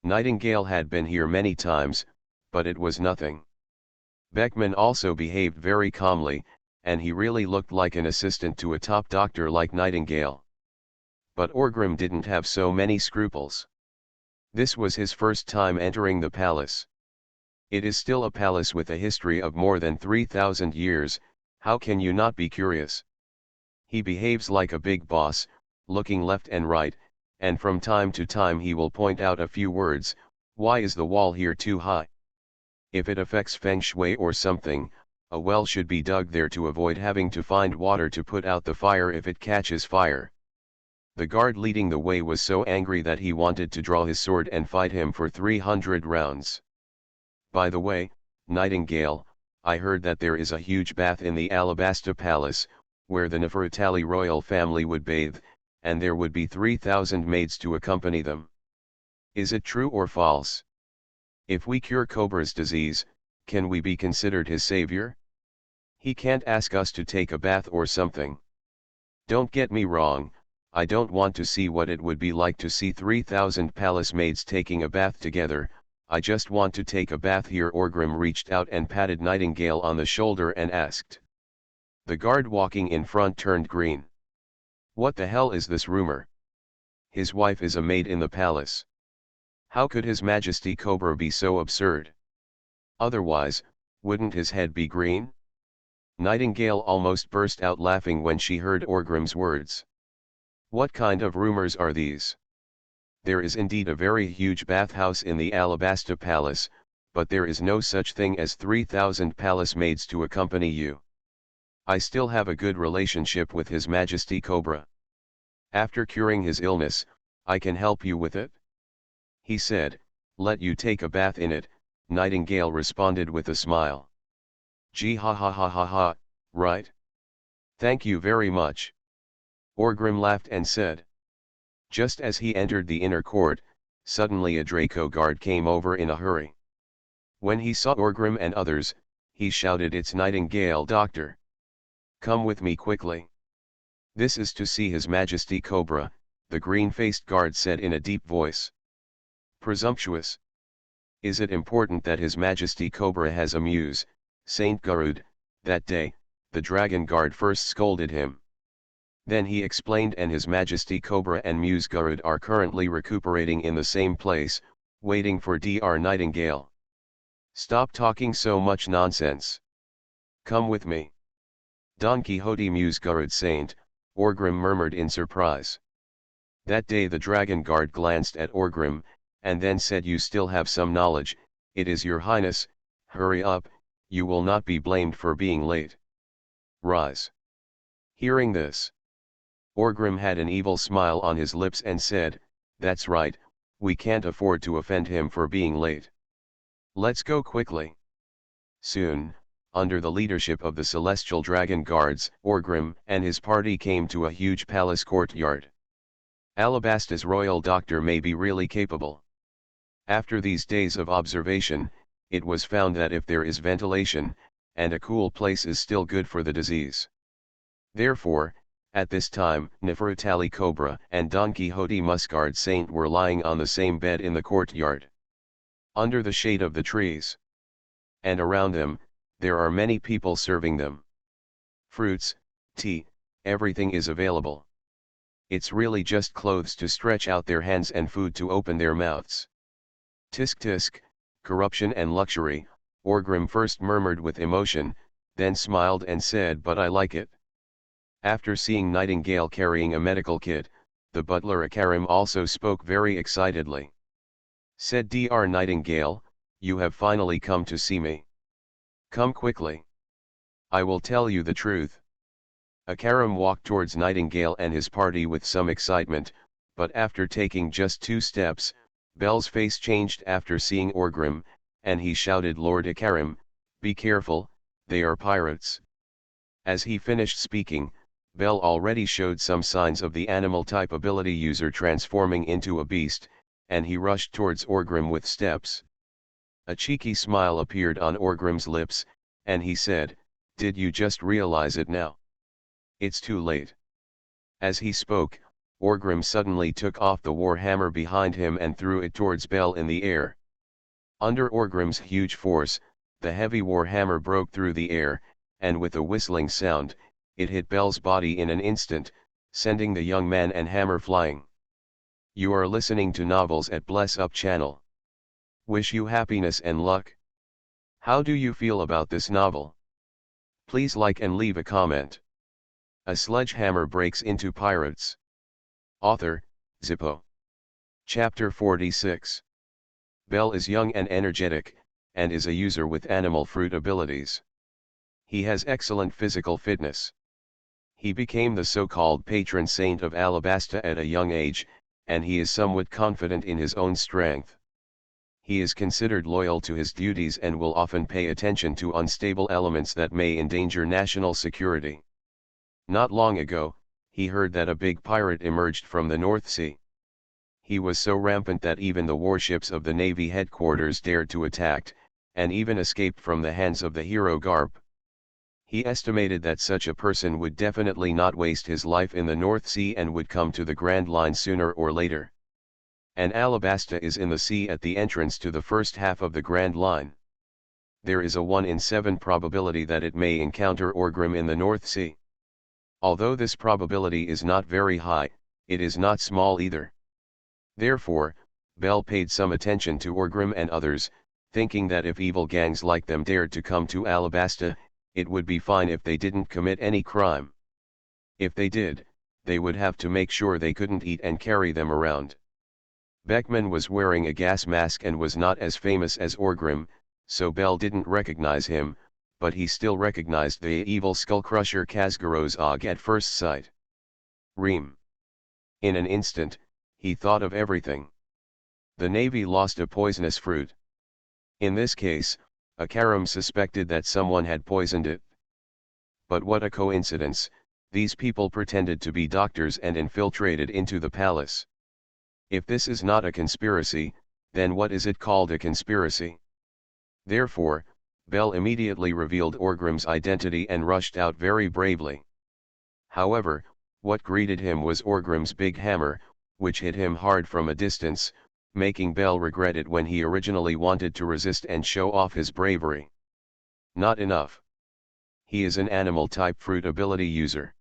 Nightingale had been here many times, but it was nothing. Beckman also behaved very calmly, and he really looked like an assistant to a top doctor like Nightingale. But Orgrim didn't have so many scruples. This was his first time entering the palace. It is still a palace with a history of more than 3,000 years, how can you not be curious? He behaves like a big boss, looking left and right, and from time to time he will point out a few words. Why is the wall here too high? If it affects feng shui or something, a well should be dug there to avoid having to find water to put out the fire if it catches fire. The guard leading the way was so angry that he wanted to draw his sword and fight him for 300 rounds. By the way, Nightingale, I heard that there is a huge bath in the Alabasta Palace, where the Nefertali royal family would bathe, and there would be 3,000 maids to accompany them. Is it true or false? If we cure Cobra's disease, can we be considered his savior? He can't ask us to take a bath or something. Don't get me wrong, I don't want to see what it would be like to see 3,000 palace maids taking a bath together, I just want to take a bath here. Orgrim reached out and patted Nightingale on the shoulder and asked. The guard walking in front turned green. What the hell is this rumor? His wife is a maid in the palace. How could His Majesty Cobra be so absurd? Otherwise, wouldn't his head be green? Nightingale almost burst out laughing when she heard Orgrim's words. What kind of rumors are these? There is indeed a very huge bathhouse in the Alabasta Palace, but there is no such thing as 3,000 palace maids to accompany you. I still have a good relationship with His Majesty Cobra. After curing his illness, I can help you with it. He said, let you take a bath in it, Nightingale responded with a smile. Gee ha ha ha ha ha, right? Thank you very much. Orgrim laughed and said. Just as he entered the inner court, suddenly a Draco guard came over in a hurry. When he saw Orgrim and others, he shouted, it's Nightingale Doctor. Come with me quickly. This is to see His Majesty Cobra, the green-faced guard said in a deep voice. Presumptuous. Is it important that His Majesty Cobra has a muse, Saint Garud? That day, the dragon guard first scolded him. Then he explained, and His Majesty Cobra and Muse Garud are currently recuperating in the same place, waiting for Dr. Nightingale. Stop talking so much nonsense. Come with me. Don Quixote. Muse Garud Saint, Orgrim murmured in surprise. That day the dragon guard glanced at Orgrim, and then said, you still have some knowledge, it is your highness, hurry up, you will not be blamed for being late. Rise. Hearing this, Orgrim had an evil smile on his lips and said, that's right, we can't afford to offend him for being late. Let's go quickly. Soon, under the leadership of the celestial dragon guards, Orgrim and his party came to a huge palace courtyard. Alabasta's royal doctor may be really capable. After these days of observation, it was found that if there is ventilation, and a cool place is still good for the disease. Therefore, at this time, Nefertali Cobra and Don Quixote Muscard Saint were lying on the same bed in the courtyard, under the shade of the trees. And around them, there are many people serving them. Fruits, tea, everything is available. It's really just clothes to stretch out their hands and food to open their mouths. Tisk tisk, corruption and luxury, Orgrim first murmured with emotion, then smiled and said, but I like it. After seeing Nightingale carrying a medical kit, the butler Akarim also spoke very excitedly. Said Dr. Nightingale, you have finally come to see me. Come quickly. I will tell you the truth. Akarim walked towards Nightingale and his party with some excitement, but after taking just 2 steps, Bel's face changed after seeing Orgrim, and he shouted, Lord Akarim, be careful, they are pirates. As he finished speaking, Bel already showed some signs of the animal type ability user transforming into a beast, and he rushed towards Orgrim with steps. A cheeky smile appeared on Orgrim's lips, and he said, did you just realize it now? It's too late. As he spoke, Orgrim suddenly took off the war hammer behind him and threw it towards Bel in the air. Under Orgrim's huge force, the heavy war hammer broke through the air, and with a whistling sound, it hit Bell's body in an instant, sending the young man and hammer flying. You are listening to Novels at Bless Up channel. Wish you happiness and luck. How do you feel about this novel? Please like and leave a comment. A sledgehammer breaks into pirates. Author, Zippo. Chapter 46. Bell is young and energetic, and is a user with animal fruit abilities. He has excellent physical fitness. He became the so-called patron saint of Alabasta at a young age, and he is somewhat confident in his own strength. He is considered loyal to his duties and will often pay attention to unstable elements that may endanger national security. Not long ago, he heard that a big pirate emerged from the North Sea. He was so rampant that even the warships of the Navy headquarters dared to attack, and even escaped from the hands of the hero Garp. He estimated that such a person would definitely not waste his life in the North Sea and would come to the Grand Line sooner or later. And Alabasta is in the sea at the entrance to the first half of the Grand Line. There is a 1 in 7 probability that it may encounter Orgrim in the North Sea. Although this probability is not very high, it is not small either. Therefore, Bell paid some attention to Orgrim and others, thinking that if evil gangs like them dared to come to Alabasta, it would be fine if they didn't commit any crime. If they did, they would have to make sure they couldn't eat and carry them around. Beckman was wearing a gas mask and was not as famous as Orgrim, so Bell didn't recognize him, but he still recognized the evil skull-crusher Kazgaro's Og at first sight. Reem. In an instant, he thought of everything. The Navy lost a poisonous fruit. In this case, Akaram suspected that someone had poisoned it. But what a coincidence, these people pretended to be doctors and infiltrated into the palace. If this is not a conspiracy, then what is it called a conspiracy? Therefore, Bell immediately revealed Orgrim's identity and rushed out very bravely. However, what greeted him was Orgrim's big hammer, which hit him hard from a distance, making Bell regret it when he originally wanted to resist and show off his bravery. Not enough. He is an animal-type fruit ability user.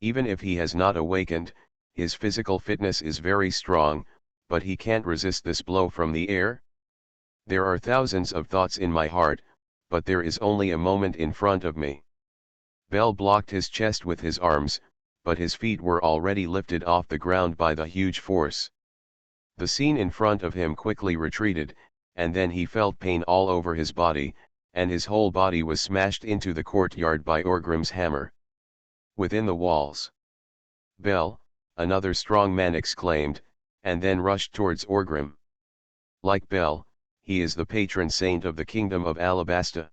Even if he has not awakened, his physical fitness is very strong, but he can't resist this blow from the air. There are thousands of thoughts in my heart, but there is only a moment in front of me. Bell blocked his chest with his arms, but his feet were already lifted off the ground by the huge force. The scene in front of him quickly retreated, and then he felt pain all over his body, and his whole body was smashed into the courtyard by Orgrim's hammer. Within the walls. Bell, another strong man exclaimed, and then rushed towards Orgrim. Like Bell, he is the patron saint of the kingdom of Alabasta.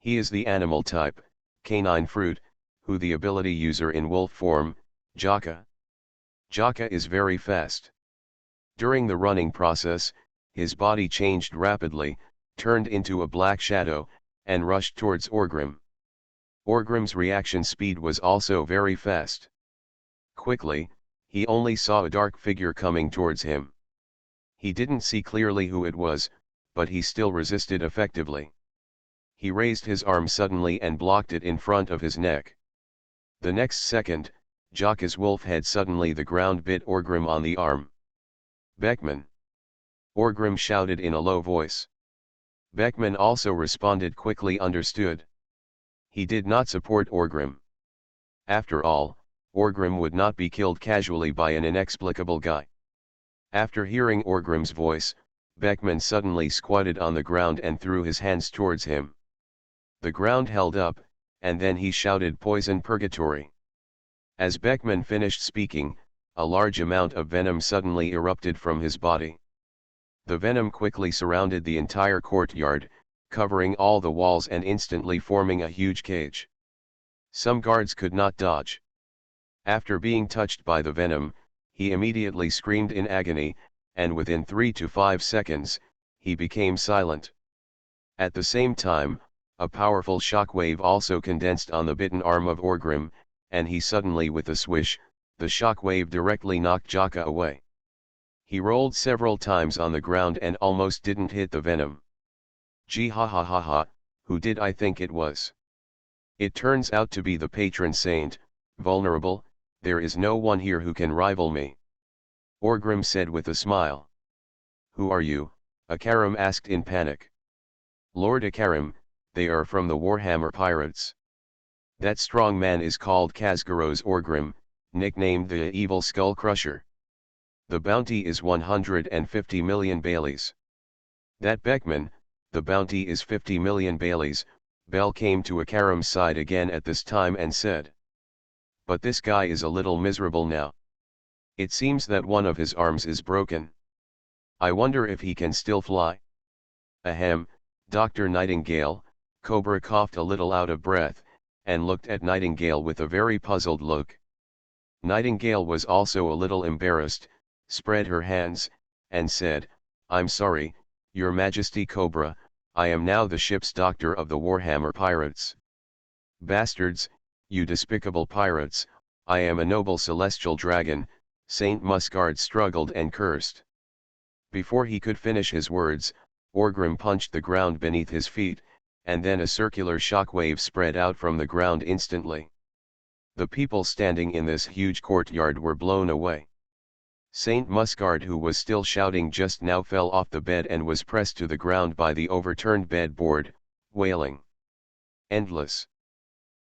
He is the animal type, canine fruit, who the ability user in wolf form, Jaka. Jaka is very fast. During the running process, his body changed rapidly, turned into a black shadow, and rushed towards Orgrim. Orgrim's reaction speed was also very fast. Quickly, he only saw a dark figure coming towards him. He didn't see clearly who it was, but he still resisted effectively. He raised his arm suddenly and blocked it in front of his neck. The next second, Jaka's wolf head suddenly the ground bit Orgrim on the arm. Beckman! Orgrim shouted in a low voice. Beckman also responded quickly understood. He did not support Orgrim. After all, Orgrim would not be killed casually by an inexplicable guy. After hearing Orgrim's voice, Beckman suddenly squatted on the ground and threw his hands towards him. The ground held up, and then he shouted poison purgatory. As Beckman finished speaking, a large amount of venom suddenly erupted from his body. The venom quickly surrounded the entire courtyard, covering all the walls and instantly forming a huge cage. Some guards could not dodge. After being touched by the venom, he immediately screamed in agony, and within 3 to 5 seconds, he became silent. At the same time, a powerful shockwave also condensed on the bitten arm of Orgrim, and he suddenly with a swish, the shockwave directly knocked Jaka away. He rolled several times on the ground and almost didn't hit the venom. Gee ha ha ha ha, who did I think it was? It turns out to be the patron saint, vulnerable, there is no one here who can rival me. Orgrim said with a smile. Who are you? Akarim asked in panic. Lord Akarim, they are from the Warhammer pirates. That strong man is called Khazgaros Orgrim, nicknamed the Evil Skull Crusher. The bounty is 150 million Baileys. That Beckman, the bounty is 50 million Baileys. Bell came to Akarim's side again at this time and said. But this guy is a little miserable now. It seems that one of his arms is broken. I wonder if he can still fly. Ahem, Dr. Nightingale. Cobra coughed a little out of breath, and looked at Nightingale with a very puzzled look. Nightingale was also a little embarrassed, spread her hands, and said, I'm sorry, Your Majesty Cobra, I am now the ship's doctor of the Warhammer pirates. Bastards, you despicable pirates, I am a noble celestial dragon, Saint Muscard struggled and cursed. Before he could finish his words, Orgrim punched the ground beneath his feet, and then a circular shockwave spread out from the ground instantly. The people standing in this huge courtyard were blown away. Saint Muscard, who was still shouting just now, fell off the bed and was pressed to the ground by the overturned bedboard, wailing. Endless.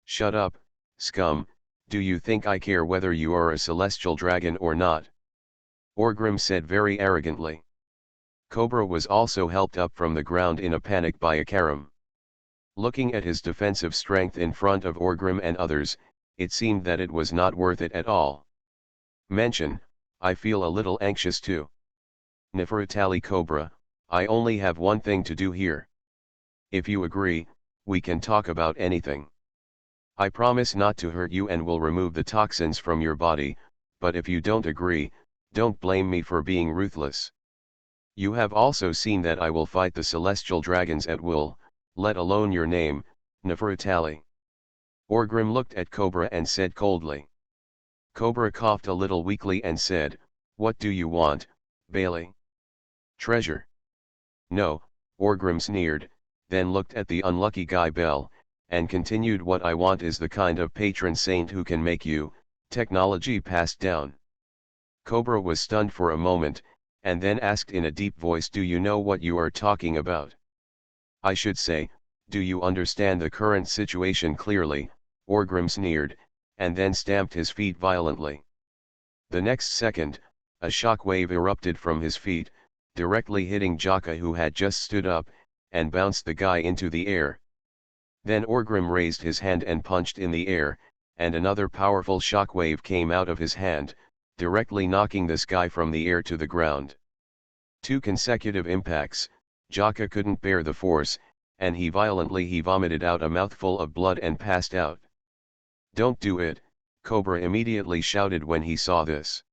Shut up, scum, do you think I care whether you are a celestial dragon or not? Orgrim said very arrogantly. Cobra was also helped up from the ground in a panic by Akarim. Looking at his defensive strength in front of Orgrim and others, it seemed that it was not worth it at all. Mention, I feel a little anxious too. Nefertali Cobra, I only have one thing to do here. If you agree, we can talk about anything. I promise not to hurt you and will remove the toxins from your body, but if you don't agree, don't blame me for being ruthless. You have also seen that I will fight the celestial dragons at will, let alone your name, Nefertali. Orgrim looked at Cobra and said coldly. Cobra coughed a little weakly and said, What do you want, Bailey? Treasure? No, Orgrim sneered, then looked at the unlucky guy Bell, and continued, What I want is the kind of patron saint who can make you, technology passed down. Cobra was stunned for a moment, and then asked in a deep voice, Do you know what you are talking about? I should say, do you understand the current situation clearly? Orgrim sneered, and then stamped his feet violently. The next second, a shock wave erupted from his feet, directly hitting Jaka, who had just stood up, and bounced the guy into the air. Then Orgrim raised his hand and punched in the air, and another powerful shock wave came out of his hand, directly knocking this guy from the air to the ground. 2 consecutive impacts, Jaka couldn't bear the force, and he vomited out a mouthful of blood and passed out. Don't do it, Cobra immediately shouted when he saw this.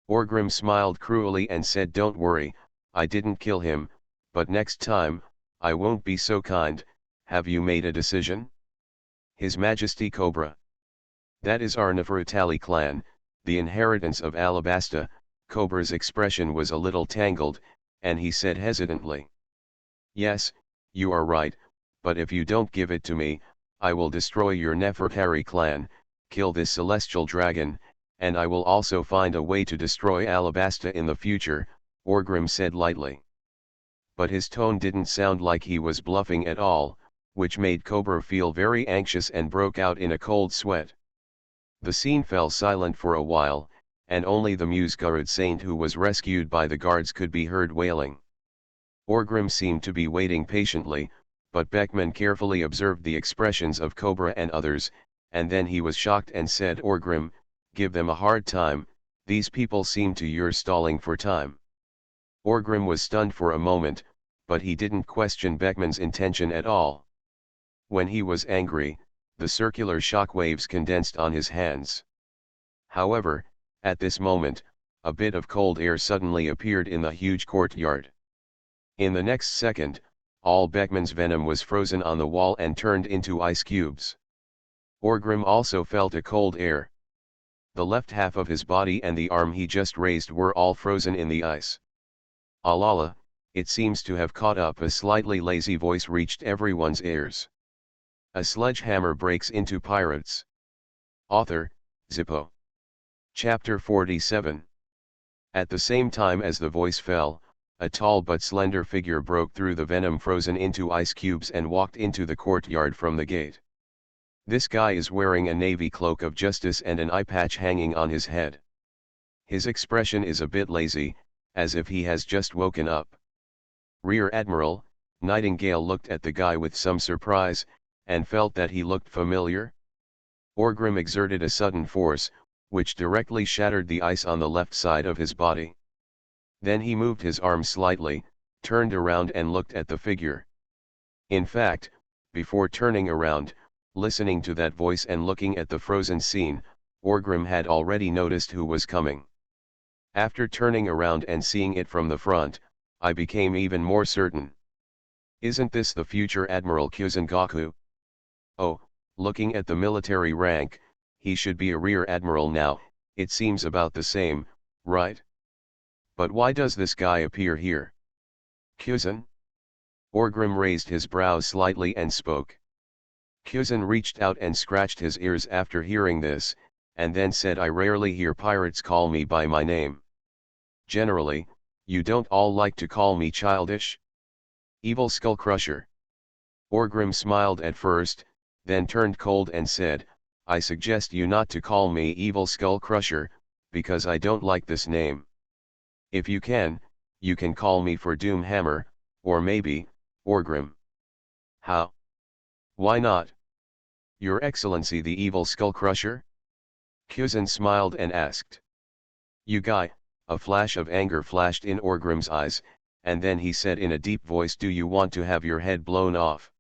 Orgrim smiled cruelly and said, Don't worry, I didn't kill him, but next time, I won't be so kind. Have you made a decision? His Majesty Cobra. That is our Nefertali clan, the inheritance of Alabasta. Cobra's expression was a little tangled, and he said hesitantly. Yes, you are right, but if you don't give it to me, I will destroy your Nefertari clan, kill this celestial dragon, and I will also find a way to destroy Alabasta in the future, Orgrim said lightly. But his tone didn't sound like he was bluffing at all, which made Cobra feel very anxious and broke out in a cold sweat. The scene fell silent for a while, and only the Musgurud saint who was rescued by the guards could be heard wailing. Orgrim seemed to be waiting patiently, but Beckman carefully observed the expressions of Cobra and others, and then he was shocked and said, Orgrim, give them a hard time, these people seem to you're stalling for time. Orgrim was stunned for a moment, but he didn't question Beckman's intention at all. When he was angry, the circular shock waves condensed on his hands. However, at this moment, a bit of cold air suddenly appeared in the huge courtyard. In the next second, all Beckman's venom was frozen on the wall and turned into ice cubes. Orgrim also felt a cold air. The left half of his body and the arm he just raised were all frozen in the ice. Alala, it seems to have caught up. A slightly lazy voice reached everyone's ears. A sledgehammer breaks into pirates. Author, Zippo. Chapter 47. At the same time as the voice fell, a tall but slender figure broke through the venom frozen into ice cubes and walked into the courtyard from the gate. This guy is wearing a navy cloak of justice and an eye patch hanging on his head. His expression is a bit lazy, as if he has just woken up. Rear Admiral Nightingale looked at the guy with some surprise, and felt that he looked familiar. Orgrim exerted a sudden force, which directly shattered the ice on the left side of his body. Then he moved his arm slightly, turned around and looked at the figure. In fact, before turning around, listening to that voice and looking at the frozen scene, Orgrim had already noticed who was coming. After turning around and seeing it from the front, I became even more certain. Isn't this the future Admiral Kuzengaku? Oh, looking at the military rank, he should be a rear admiral now. It seems about the same, right? But why does this guy appear here? Kuzen? Orgrim raised his brows slightly and spoke. Kuzen reached out and scratched his ears after hearing this, and then said, I rarely hear pirates call me by my name. Generally, you don't all like to call me childish? Evil Skull Crusher. Orgrim smiled at first, then turned cold and said, I suggest you not to call me Evil Skull Crusher, because I don't like this name. If you can call me for Doom Hammer, or maybe, Orgrim. How? Why not? Your Excellency the Evil Skull Crusher? Kuzen smiled and asked. You guy, a flash of anger flashed in Orgrim's eyes, and then he said in a deep voice, do you want to have your head blown off?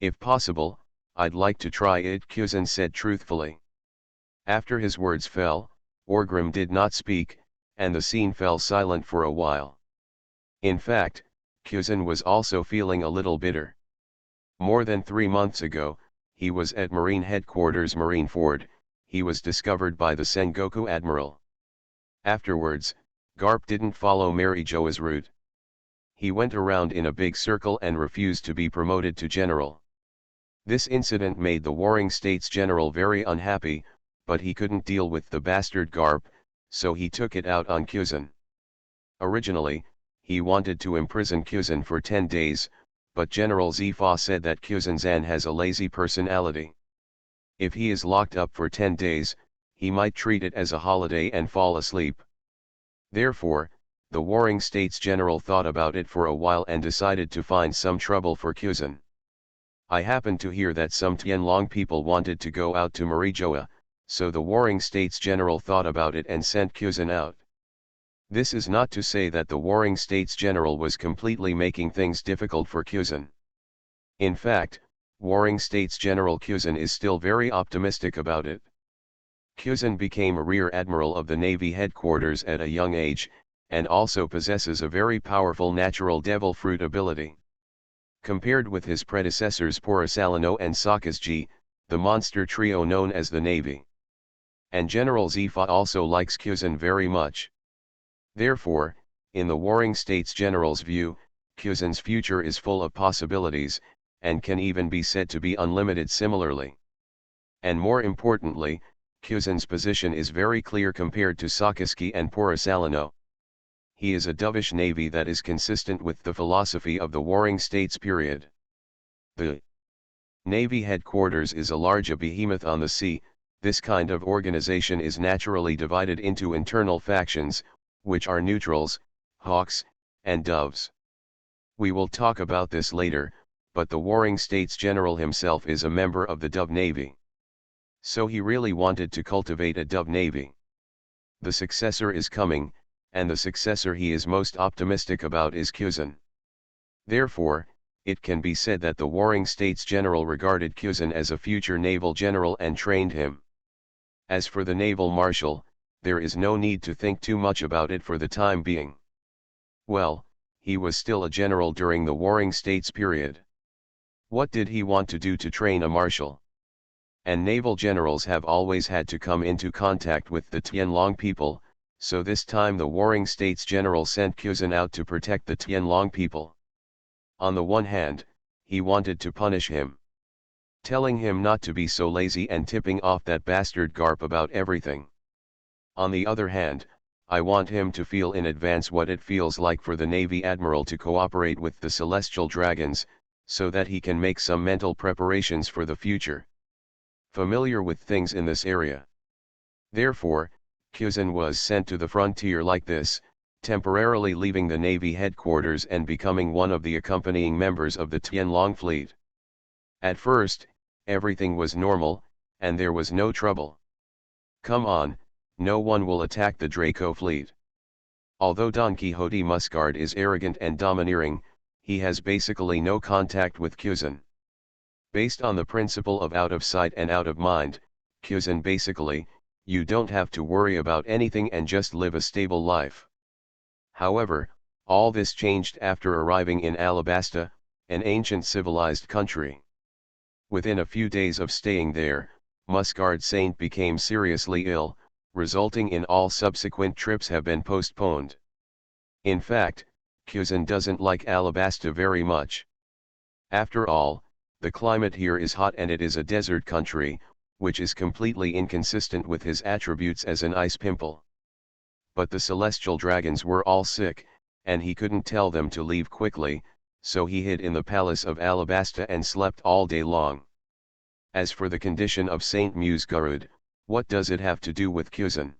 If possible, I'd like to try it, Kuzen said truthfully. After his words fell, Orgrim did not speak, and the scene fell silent for a while. In fact, Kuzen was also feeling a little bitter. More than 3 months ago, he was at Marine Headquarters Marineford. He was discovered by the Sengoku Admiral. Afterwards, Garp didn't follow Marijoa's route. He went around in a big circle and refused to be promoted to general. This incident made the Warring States General very unhappy, but he couldn't deal with the bastard Garp, so he took it out on Kuzen. Originally, he wanted to imprison Kuzen for 10 days, but General Zifa said that Kuzen-zan has a lazy personality. If he is locked up for 10 days, he might treat it as a holiday and fall asleep. Therefore, the Warring States General thought about it for a while and decided to find some trouble for Kuzen. I happened to hear that some Tianlong people wanted to go out to Marijoa, so the Warring States General thought about it and sent Kuzen out. This is not to say that the Warring States General was completely making things difficult for Kuzen. In fact, Warring States General Kuzen is still very optimistic about it. Kuzen became a Rear Admiral of the Navy headquarters at a young age, and also possesses a very powerful natural devil fruit ability. Compared with his predecessors Porosalino and Sakasji, the monster trio known as the Navy. And General Zifa also likes Kuzen very much. Therefore, in the Warring States General's view, Kuzen's future is full of possibilities, and can even be said to be unlimited similarly. And more importantly, Kuzen's position is very clear compared to Sakaski and Porosalino. He is a dovish navy that is consistent with the philosophy of the Warring States period. The Navy headquarters is a large behemoth on the sea. This kind of organization is naturally divided into internal factions, which are neutrals, hawks, and doves. We will talk about this later, but the Warring States General himself is a member of the Dove Navy. So he really wanted to cultivate a Dove Navy. The successor is coming, and the successor he is most optimistic about is Kuzen. Therefore, it can be said that the Warring States General regarded Kuzen as a future naval general and trained him. As for the naval marshal, there is no need to think too much about it for the time being. Well, he was still a general during the Warring States period. What did he want to do to train a marshal? And naval generals have always had to come into contact with the Tianlong people, so this time the Warring States General sent Kuzen out to protect the Tianlong people. On the one hand, he wanted to punish him. telling him not to be so lazy and tipping off that bastard Garp about everything. On the other hand, I want him to feel in advance what it feels like for the Navy Admiral to cooperate with the Celestial Dragons, so that he can make some mental preparations for the future. Familiar with things in this area. Therefore, Kuzan was sent to the frontier like this, temporarily leaving the Navy headquarters and becoming one of the accompanying members of the Tianlong fleet. At first, everything was normal, and there was no trouble. Come on, no one will attack the Draco fleet. Although Don Quixote Muscard is arrogant and domineering, he has basically no contact with Kuzan. Based on the principle of out of sight and out of mind, Kuzan basically, you don't have to worry about anything and just live a stable life. However, all this changed after arriving in Alabasta, an ancient civilized country. Within a few days of staying there, Muscard Saint became seriously ill, resulting in all subsequent trips have been postponed. In fact, Kuzan doesn't like Alabasta very much. After all, the climate here is hot and it is a desert country, which is completely inconsistent with his attributes as an ice pimple. But the celestial dragons were all sick, and he couldn't tell them to leave quickly, so he hid in the palace of Alabasta and slept all day long. As for the condition of Saint Musgarud, what does it have to do with Kuzan?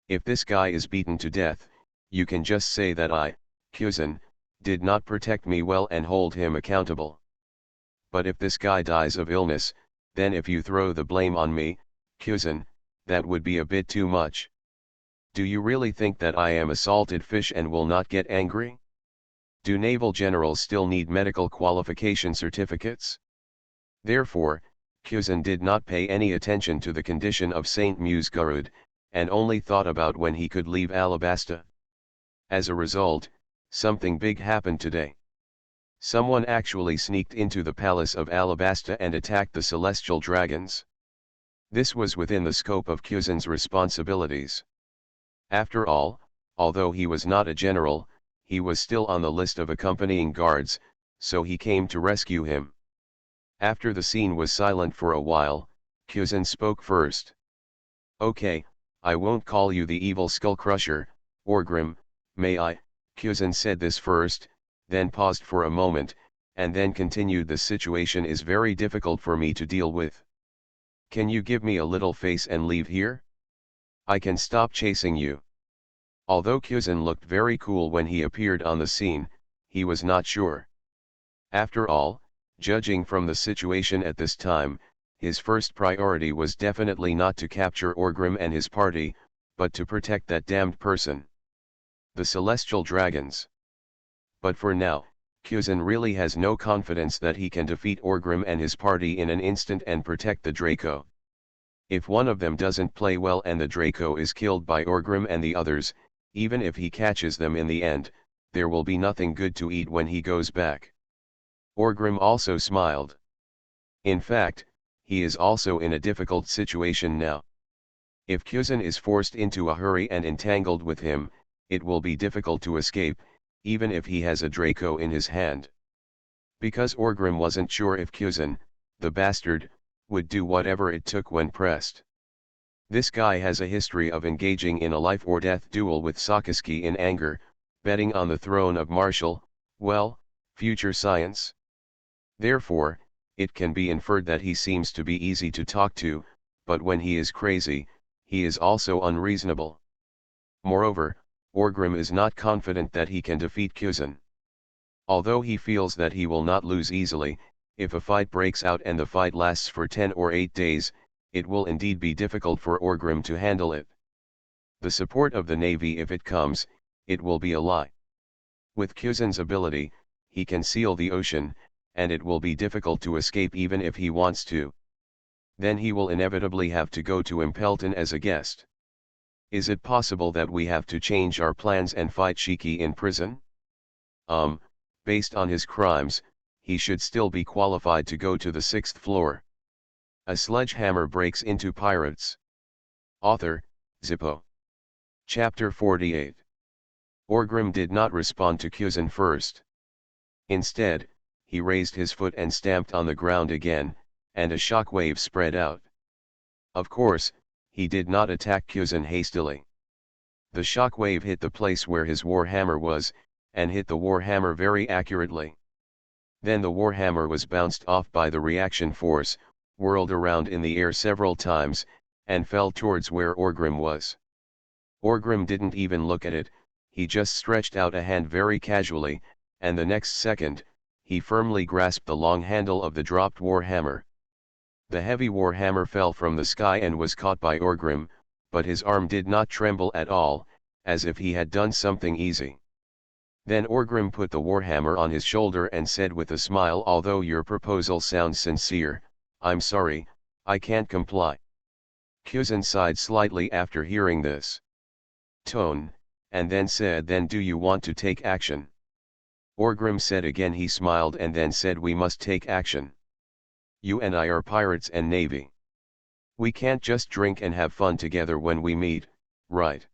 If this guy is beaten to death, you can just say that I, Kuzan, did not protect me well and hold him accountable. But if this guy dies of illness, then if you throw the blame on me, Kuzan, that would be a bit too much. Do you really think that I am a salted fish and will not get angry? Do naval generals still need medical qualification certificates? Therefore, Kuzan did not pay any attention to the condition of Saint Musgarud, and only thought about when he could leave Alabasta. As a result, something big happened today. Someone actually sneaked into the palace of Alabasta and attacked the celestial dragons. This was within the scope of Kuzan's responsibilities. After all, although he was not a general, he was still on the list of accompanying guards, so he came to rescue him. After the scene was silent for a while, Kuzan spoke first. Okay, I won't call you the evil skull crusher, Orgrim, may I? Kuzan said this first, then paused for a moment, and then continued. The situation is very difficult for me to deal with. Can you give me a little face and leave here? I can stop chasing you. Although Kuzan looked very cool when he appeared on the scene, he was not sure. After all, judging from the situation at this time, his first priority was definitely not to capture Orgrim and his party, but to protect that damned person. The celestial dragons. But for now, Kuzan really has no confidence that he can defeat Orgrim and his party in an instant and protect the Draco. If one of them doesn't play well and the Draco is killed by Orgrim and the others, even if he catches them in the end, there will be nothing good to eat when he goes back. Orgrim also smiled. In fact, he is also in a difficult situation now. If Kuzan is forced into a hurry and entangled with him, it will be difficult to escape, even if he has a Draco in his hand. Because Orgrim wasn't sure if Kuzan, the bastard, would do whatever it took when pressed. This guy has a history of engaging in a life-or-death duel with Sakaski in anger, betting on the throne of Marshal, well, future science. Therefore, it can be inferred that he seems to be easy to talk to, but when he is crazy, he is also unreasonable. Moreover, Orgrim is not confident that he can defeat Kuzan. Although he feels that he will not lose easily, if a fight breaks out and the fight lasts for 10 or 8 days, it will indeed be difficult for Orgrim to handle it. The support of the Navy, if it comes, it will be a lie. With Kuzan's ability, he can seal the ocean, and it will be difficult to escape even if he wants to. Then he will inevitably have to go to Impelton as a guest. Is it possible that we have to change our plans and fight Shiki in prison? Based on his crimes, he should still be qualified to go to the 6th floor. A sledgehammer breaks into pirates. Author, Zippo. Chapter 48. Orgrim did not respond to Kuzan first. Instead, he raised his foot and stamped on the ground again, and a shock wave spread out. Of course, he did not attack Kuzan hastily. The shock wave hit the place where his warhammer was, and hit the warhammer very accurately. Then the warhammer was bounced off by the reaction force, whirled around in the air several times, and fell towards where Orgrim was. Orgrim didn't even look at it, he just stretched out a hand very casually, and the next second, he firmly grasped the long handle of the dropped warhammer. The heavy warhammer fell from the sky and was caught by Orgrim, but his arm did not tremble at all, as if he had done something easy. Then Orgrim put the warhammer on his shoulder and said with a smile, "Although your proposal sounds sincere, I'm sorry, I can't comply." Kuzan sighed slightly after hearing this tone, and then said, "Then do you want to take action?" Orgrim said again. He smiled and then said, "We must take action. You and I are pirates and navy. We can't just drink and have fun together when we meet, right?"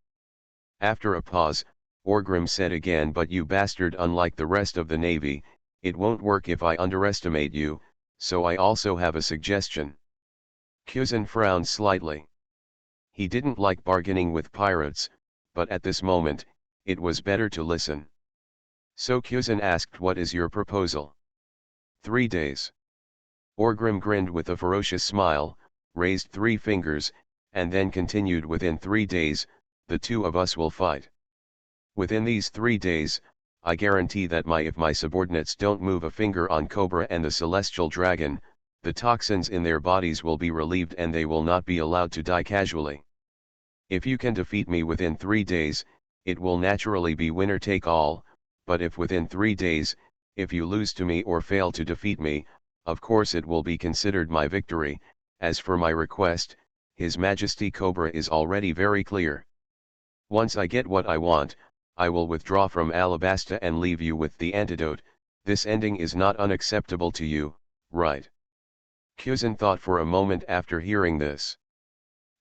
After a pause, Orgrim said again, "But you bastard, unlike the rest of the navy, it won't work if I underestimate you, so I also have a suggestion." Kuzan frowned slightly. He didn't like bargaining with pirates, but at this moment, it was better to listen. So Kuzan asked, "What is your proposal?" 3 days. Orgrim grinned with a ferocious smile, raised 3 fingers, and then continued, "Within 3 days, the two of us will fight. Within these 3 days, I guarantee that if my subordinates don't move a finger on Cobra and the Celestial Dragon, the toxins in their bodies will be relieved and they will not be allowed to die casually. If you can defeat me within 3 days, it will naturally be winner take all, but if within 3 days, if you lose to me or fail to defeat me, of course it will be considered my victory. As for my request, His Majesty Cobra is already very clear. Once I get what I want, I will withdraw from Alabasta and leave you with the antidote. This ending is not unacceptable to you, right?" Kuzan thought for a moment after hearing this.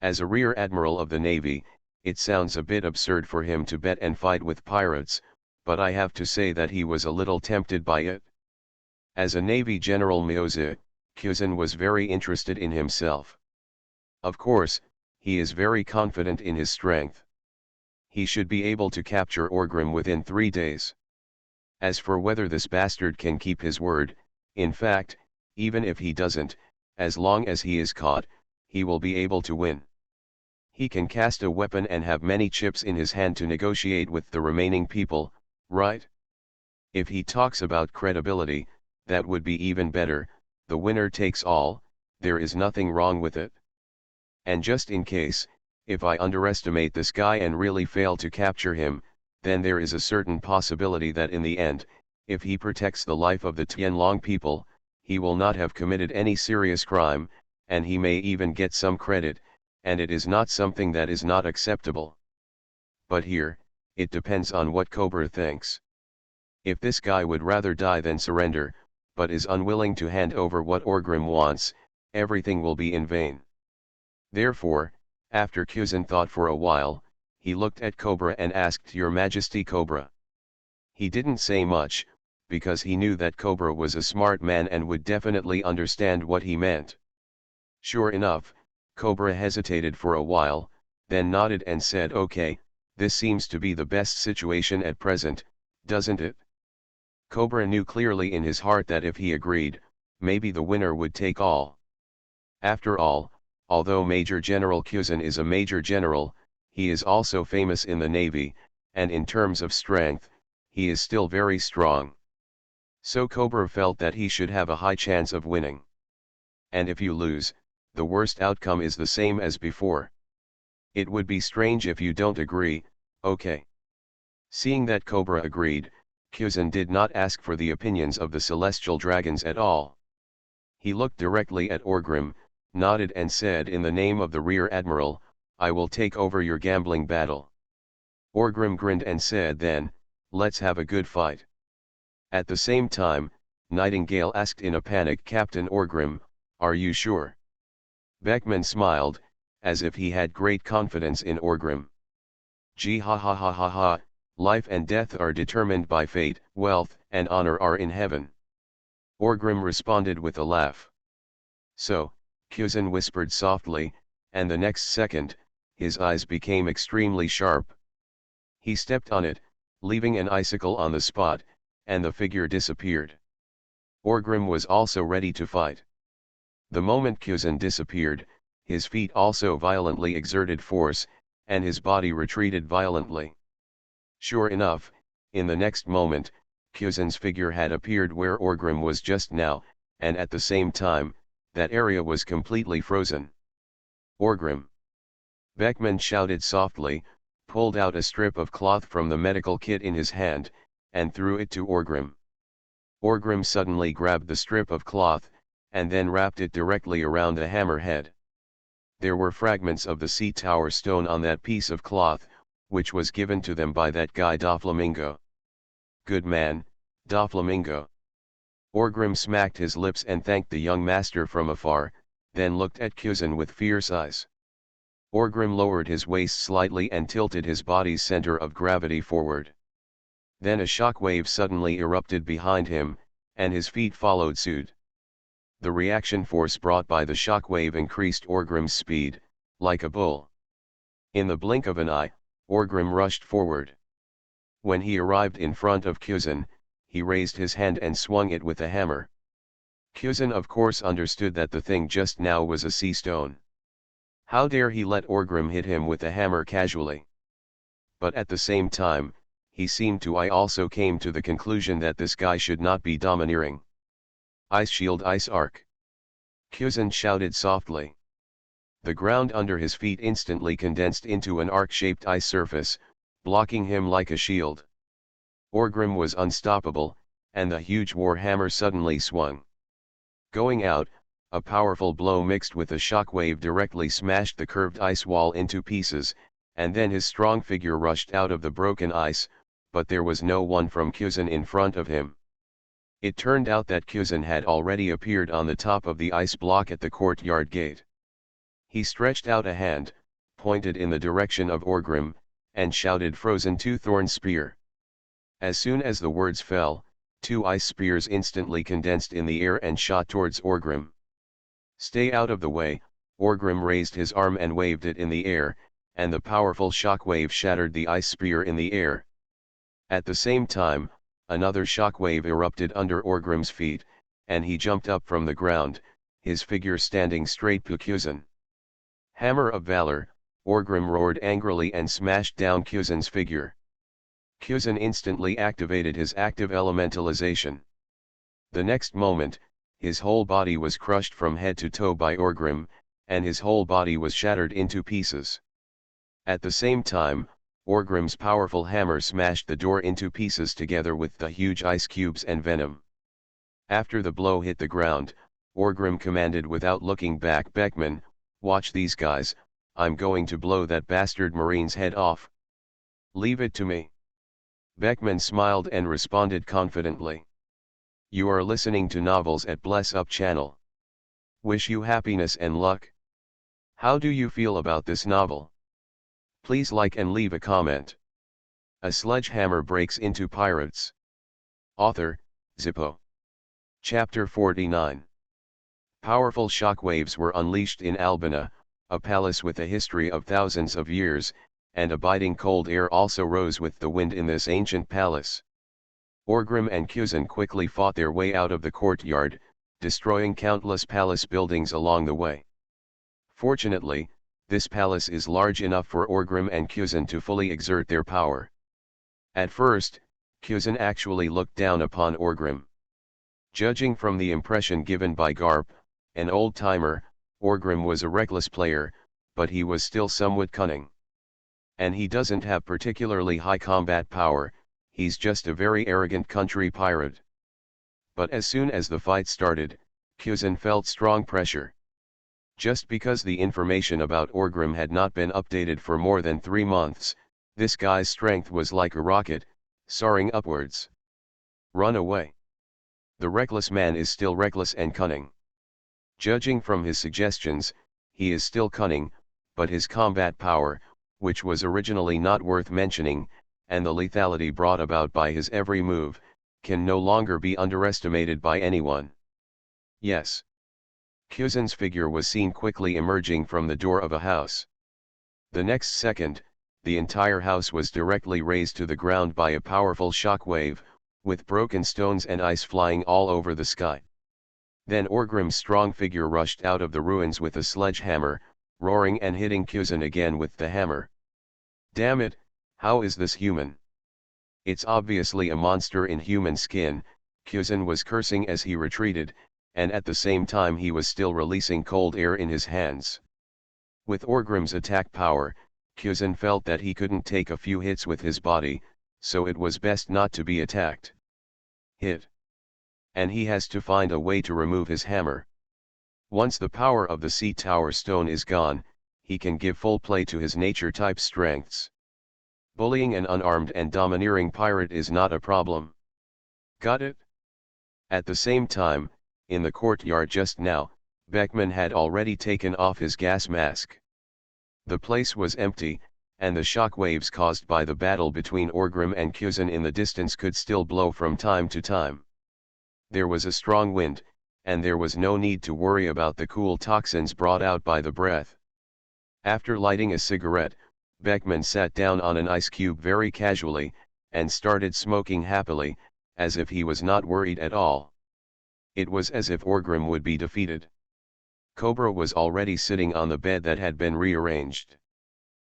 As a rear admiral of the navy, it sounds a bit absurd for him to bet and fight with pirates, but I have to say that he was a little tempted by it. As a navy general Myoza, Kuzan was very interested in himself. Of course, he is very confident in his strength. He should be able to capture Orgrim within 3 days. As for whether this bastard can keep his word, in fact, even if he doesn't, as long as he is caught, he will be able to win. He can cast a weapon and have many chips in his hand to negotiate with the remaining people, right? If he talks about credibility, that would be even better. The winner takes all, there is nothing wrong with it. And just in case, if I underestimate this guy and really fail to capture him, then there is a certain possibility that in the end, if he protects the life of the Tianlong people, he will not have committed any serious crime, and he may even get some credit, and it is not something that is not acceptable. But here, it depends on what Cobra thinks. If this guy would rather die than surrender, but is unwilling to hand over what Orgrim wants, everything will be in vain. Therefore, after Kuzan thought for a while, he looked at Cobra and asked, "Your Majesty Cobra." He didn't say much, because he knew that Cobra was a smart man and would definitely understand what he meant. Sure enough, Cobra hesitated for a while, then nodded and said, "Okay, this seems to be the best situation at present, doesn't it?" Cobra knew clearly in his heart that if he agreed, maybe the winner would take all. After all, although Major General Kuzan is a major general, he is also famous in the navy, and in terms of strength, he is still very strong. So Cobra felt that he should have a high chance of winning. And if you lose, the worst outcome is the same as before. It would be strange if you don't agree, okay? Seeing that Cobra agreed, Kuzan did not ask for the opinions of the Celestial Dragons at all. He looked directly at Orgrim, nodded and said, "In the name of the Rear Admiral, I will take over your gambling battle." Orgrim grinned and said, "Then, let's have a good fight." At the same time, Nightingale asked in a panic, "Captain Orgrim, are you sure?" Beckman smiled, as if he had great confidence in Orgrim. "Gee ha ha ha ha ha, life and death are determined by fate, wealth and honor are in heaven." Orgrim responded with a laugh. So, Kuzin whispered softly, and the next second, his eyes became extremely sharp. He stepped on it, leaving an icicle on the spot, and the figure disappeared. Orgrim was also ready to fight. The moment Kuzin disappeared, his feet also violently exerted force, and his body retreated violently. Sure enough, in the next moment, Kuzin's figure had appeared where Orgrim was just now, and at the same time, that area was completely frozen. Orgrim! Beckman shouted softly, pulled out a strip of cloth from the medical kit in his hand, and threw it to Orgrim. Orgrim suddenly grabbed the strip of cloth, and then wrapped it directly around the hammerhead. There were fragments of the sea tower stone on that piece of cloth, which was given to them by that guy Doflamingo. Good man, Doflamingo. Orgrim smacked his lips and thanked the young master from afar, then looked at Kuzin with fierce eyes. Orgrim lowered his waist slightly and tilted his body's center of gravity forward. Then a shock wave suddenly erupted behind him, and his feet followed suit. The reaction force brought by the shock wave increased Orgrim's speed, like a bull. In the blink of an eye, Orgrim rushed forward. When he arrived in front of Kuzin, he raised his hand and swung it with a hammer. Kuzin of course understood that the thing just now was a sea stone. How dare he let Orgrim hit him with a hammer casually? But at the same time, he seemed to also came to the conclusion that this guy should not be domineering. Ice shield, ice arc! Kuzin shouted softly. The ground under his feet instantly condensed into an arc-shaped ice surface, blocking him like a shield. Orgrim was unstoppable, and the huge war hammer suddenly swung. Going out, a powerful blow mixed with a shock wave directly smashed the curved ice wall into pieces, and then his strong figure rushed out of the broken ice, but there was no one from Kuzin in front of him. It turned out that Kuzin had already appeared on the top of the ice block at the courtyard gate. He stretched out a hand, pointed in the direction of Orgrim, and shouted "Frozen two-thorn spear." As soon as the words fell, two ice spears instantly condensed in the air and shot towards Orgrim. "Stay out of the way," Orgrim raised his arm and waved it in the air, and the powerful shock wave shattered the ice spear in the air. At the same time, another shock wave erupted under Orgrim's feet, and he jumped up from the ground, his figure standing straight to Kuzin. "Hammer of Valor!" Orgrim roared angrily and smashed down Kuzin's figure. Kuzin instantly activated his active elementalization. The next moment, his whole body was crushed from head to toe by Orgrim, and his whole body was shattered into pieces. At the same time, Orgrim's powerful hammer smashed the door into pieces together with the huge ice cubes and venom. After the blow hit the ground, Orgrim commanded without looking back, "Beckman, watch these guys, I'm going to blow that bastard marine's head off. Leave it to me." Beckman smiled and responded confidently. "You are listening to Novels at Bless Up channel. Wish you happiness and luck. How do you feel about this novel? Please like and leave a comment. A sledgehammer breaks into pirates. Author, Zippo. Chapter 49. Powerful shockwaves were unleashed in Albina, a palace with a history of thousands of years, and a biting cold air also rose with the wind in this ancient palace. Orgrim and Kuzin quickly fought their way out of the courtyard, destroying countless palace buildings along the way. Fortunately, this palace is large enough for Orgrim and Kuzin to fully exert their power. At first, Kuzin actually looked down upon Orgrim. Judging from the impression given by Garp, an old-timer, Orgrim was a reckless player, but he was still somewhat cunning. And he doesn't have particularly high combat power, he's just a very arrogant country pirate. But as soon as the fight started, Kuzin felt strong pressure. Just because the information about Orgrim had not been updated for more than 3 months, this guy's strength was like a rocket, soaring upwards. Run away. The reckless man is still reckless and cunning. Judging from his suggestions, he is still cunning, but his combat power, which was originally not worth mentioning, and the lethality brought about by his every move, can no longer be underestimated by anyone. Yes. Kyuzen's figure was seen quickly emerging from the door of a house. The next second, the entire house was directly razed to the ground by a powerful shock wave, with broken stones and ice flying all over the sky. Then Orgrim's strong figure rushed out of the ruins with a sledgehammer, roaring and hitting Kyuzen again with the hammer. Damn it, how is this human? It's obviously a monster in human skin, Kyuzen was cursing as he retreated, and at the same time he was still releasing cold air in his hands. With Orgrim's attack power, Kyuzen felt that he couldn't take a few hits with his body, so it was best not to be attacked. Hit. And he has to find a way to remove his hammer. Once the power of the Sea Tower Stone is gone, he can give full play to his nature-type strengths. Bullying an unarmed and domineering pirate is not a problem. Got it? At the same time, in the courtyard just now, Beckman had already taken off his gas mask. The place was empty, and the shock waves caused by the battle between Orgrim and Kyuzen in the distance could still blow from time to time. There was a strong wind, and there was no need to worry about the cool toxins brought out by the breath. After lighting a cigarette, Beckman sat down on an ice cube very casually, and started smoking happily, as if he was not worried at all. It was as if Orgrim would be defeated. Cobra was already sitting on the bed that had been rearranged.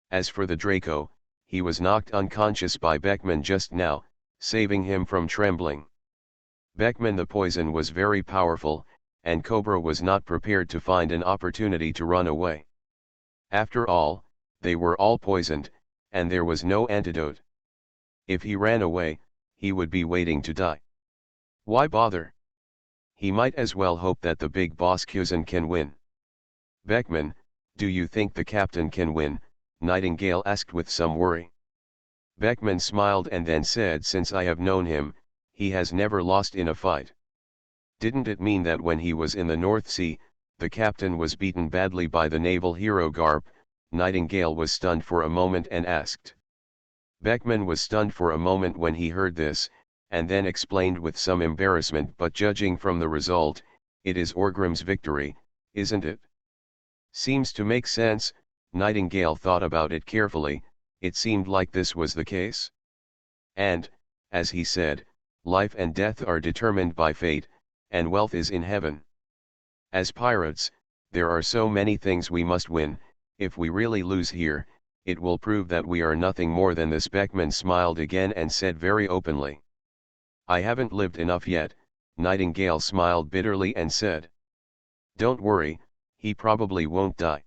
As for the Draco, he was knocked unconscious by Beckman just now, saving him from trembling. Beckman the poison was very powerful, and Cobra was not prepared to find an opportunity to run away. After all, they were all poisoned, and there was no antidote. If he ran away, he would be waiting to die. Why bother? He might as well hope that the big boss Kyuzen can win. Beckman, do you think the captain can win? Nightingale asked with some worry. Beckman smiled and then said, since I have known him, he has never lost in a fight. Didn't it mean that when he was in the North Sea, the captain was beaten badly by the naval hero Garp? Nightingale was stunned for a moment and asked. Beckman was stunned for a moment when he heard this, and then explained with some embarrassment, but judging from the result, it is Orgrim's victory, isn't it? Seems to make sense. Nightingale thought about it carefully. It seemed like this was the case. And, as he said, life and death are determined by fate, and wealth is in heaven. As pirates, there are so many things we must win. If we really lose here, it will prove that we are nothing more than this. Beckman smiled again and said very openly. I haven't lived enough yet. Nightingale smiled bitterly and said. Don't worry, he probably won't die.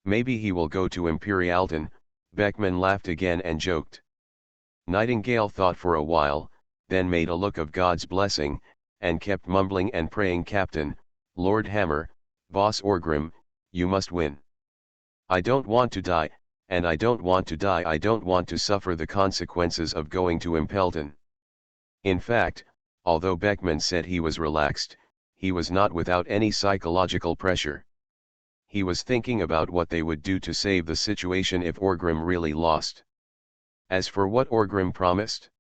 Maybe he will go to Imperialton. Beckman laughed again and joked. Nightingale thought for a while, then made a look of God's blessing, and kept mumbling and praying. Captain, Lord Hammer, Boss Orgrim, you must win. I don't want to die, and I don't want to die. I don't want to suffer the consequences of going to Impelton. In fact, although Beckman said he was relaxed, he was not without any psychological pressure. He was thinking about what they would do to save the situation if Orgrim really lost. As for what Orgrim promised?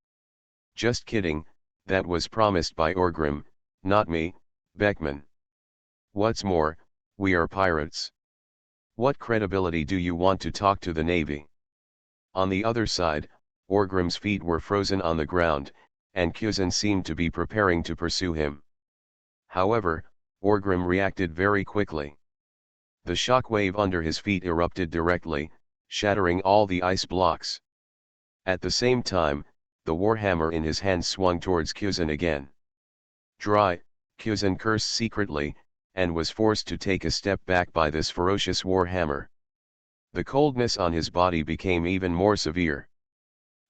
Just kidding, that was promised by Orgrim, not me, Beckman. What's more, we are pirates. What credibility do you want to talk to the Navy? On the other side, Orgrim's feet were frozen on the ground, and Kyuzen seemed to be preparing to pursue him. However, Orgrim reacted very quickly. The shock wave under his feet erupted directly, shattering all the ice blocks. At the same time, the warhammer in his hand swung towards Kyuzen again. Dry, Kyuzen cursed secretly, and was forced to take a step back by this ferocious warhammer. The coldness on his body became even more severe.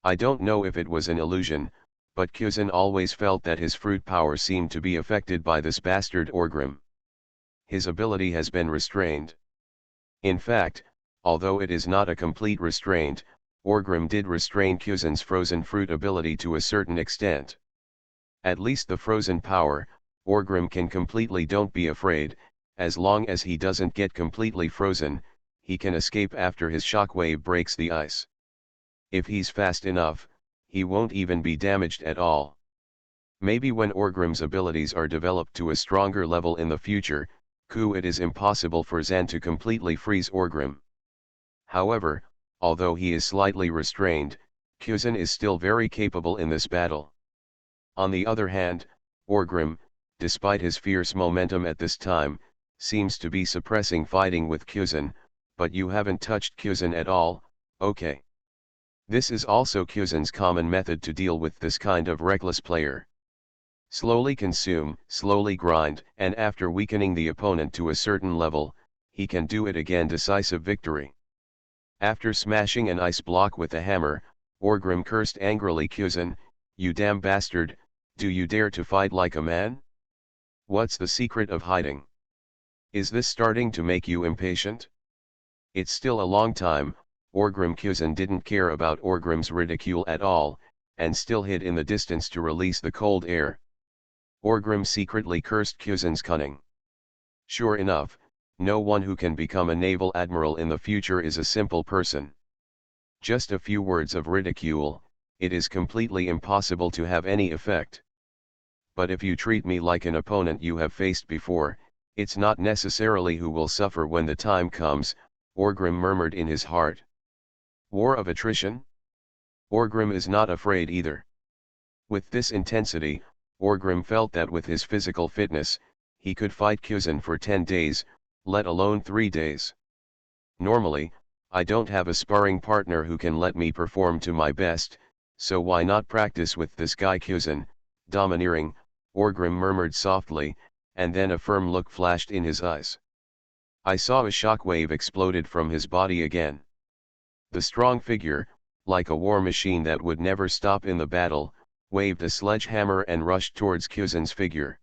I don't know if it was an illusion, but Kyuzen always felt that his fruit power seemed to be affected by this bastard Orgrim. His ability has been restrained. In fact, although it is not a complete restraint, Orgrim did restrain Kyuzen's frozen fruit ability to a certain extent. At least the frozen power, Orgrim can completely. Don't be afraid, as long as he doesn't get completely frozen, he can escape after his shockwave breaks the ice. If he's fast enough, he won't even be damaged at all. Maybe when Orgrim's abilities are developed to a stronger level in the future, It is impossible for Zan to completely freeze Orgrim. However, although he is slightly restrained, Kuzan is still very capable in this battle. On the other hand, Orgrim, despite his fierce momentum at this time, seems to be suppressing fighting with Kuzan, but you haven't touched Kuzan at all, okay. This is also Kuzan's common method to deal with this kind of reckless player. Slowly consume, slowly grind, and after weakening the opponent to a certain level, he can do it again. Decisive victory. After smashing an ice block with a hammer, Orgrim cursed angrily, Kuzan, you damn bastard, do you dare to fight like a man? What's the secret of hiding? Is this starting to make you impatient? It's still a long time. Orgrim. Kuzan didn't care about Orgrim's ridicule at all, and still hid in the distance to release the cold air. Orgrim secretly cursed Kuzan's cunning. Sure enough, no one who can become a naval admiral in the future is a simple person. Just a few words of ridicule, it is completely impossible to have any effect. But if you treat me like an opponent you have faced before, it's not necessarily who will suffer when the time comes, Orgrim murmured in his heart. War of attrition? Orgrim is not afraid either. With this intensity, Orgrim felt that with his physical fitness, he could fight Kuzan for 10 days, let alone 3 days. Normally, I don't have a sparring partner who can let me perform to my best, so why not practice with this guy Kuzan, domineering, Orgrim murmured softly, and then a firm look flashed in his eyes. I saw a shockwave exploded from his body again. The strong figure, like a war machine that would never stop in the battle, waved a sledgehammer and rushed towards Kuzan's figure.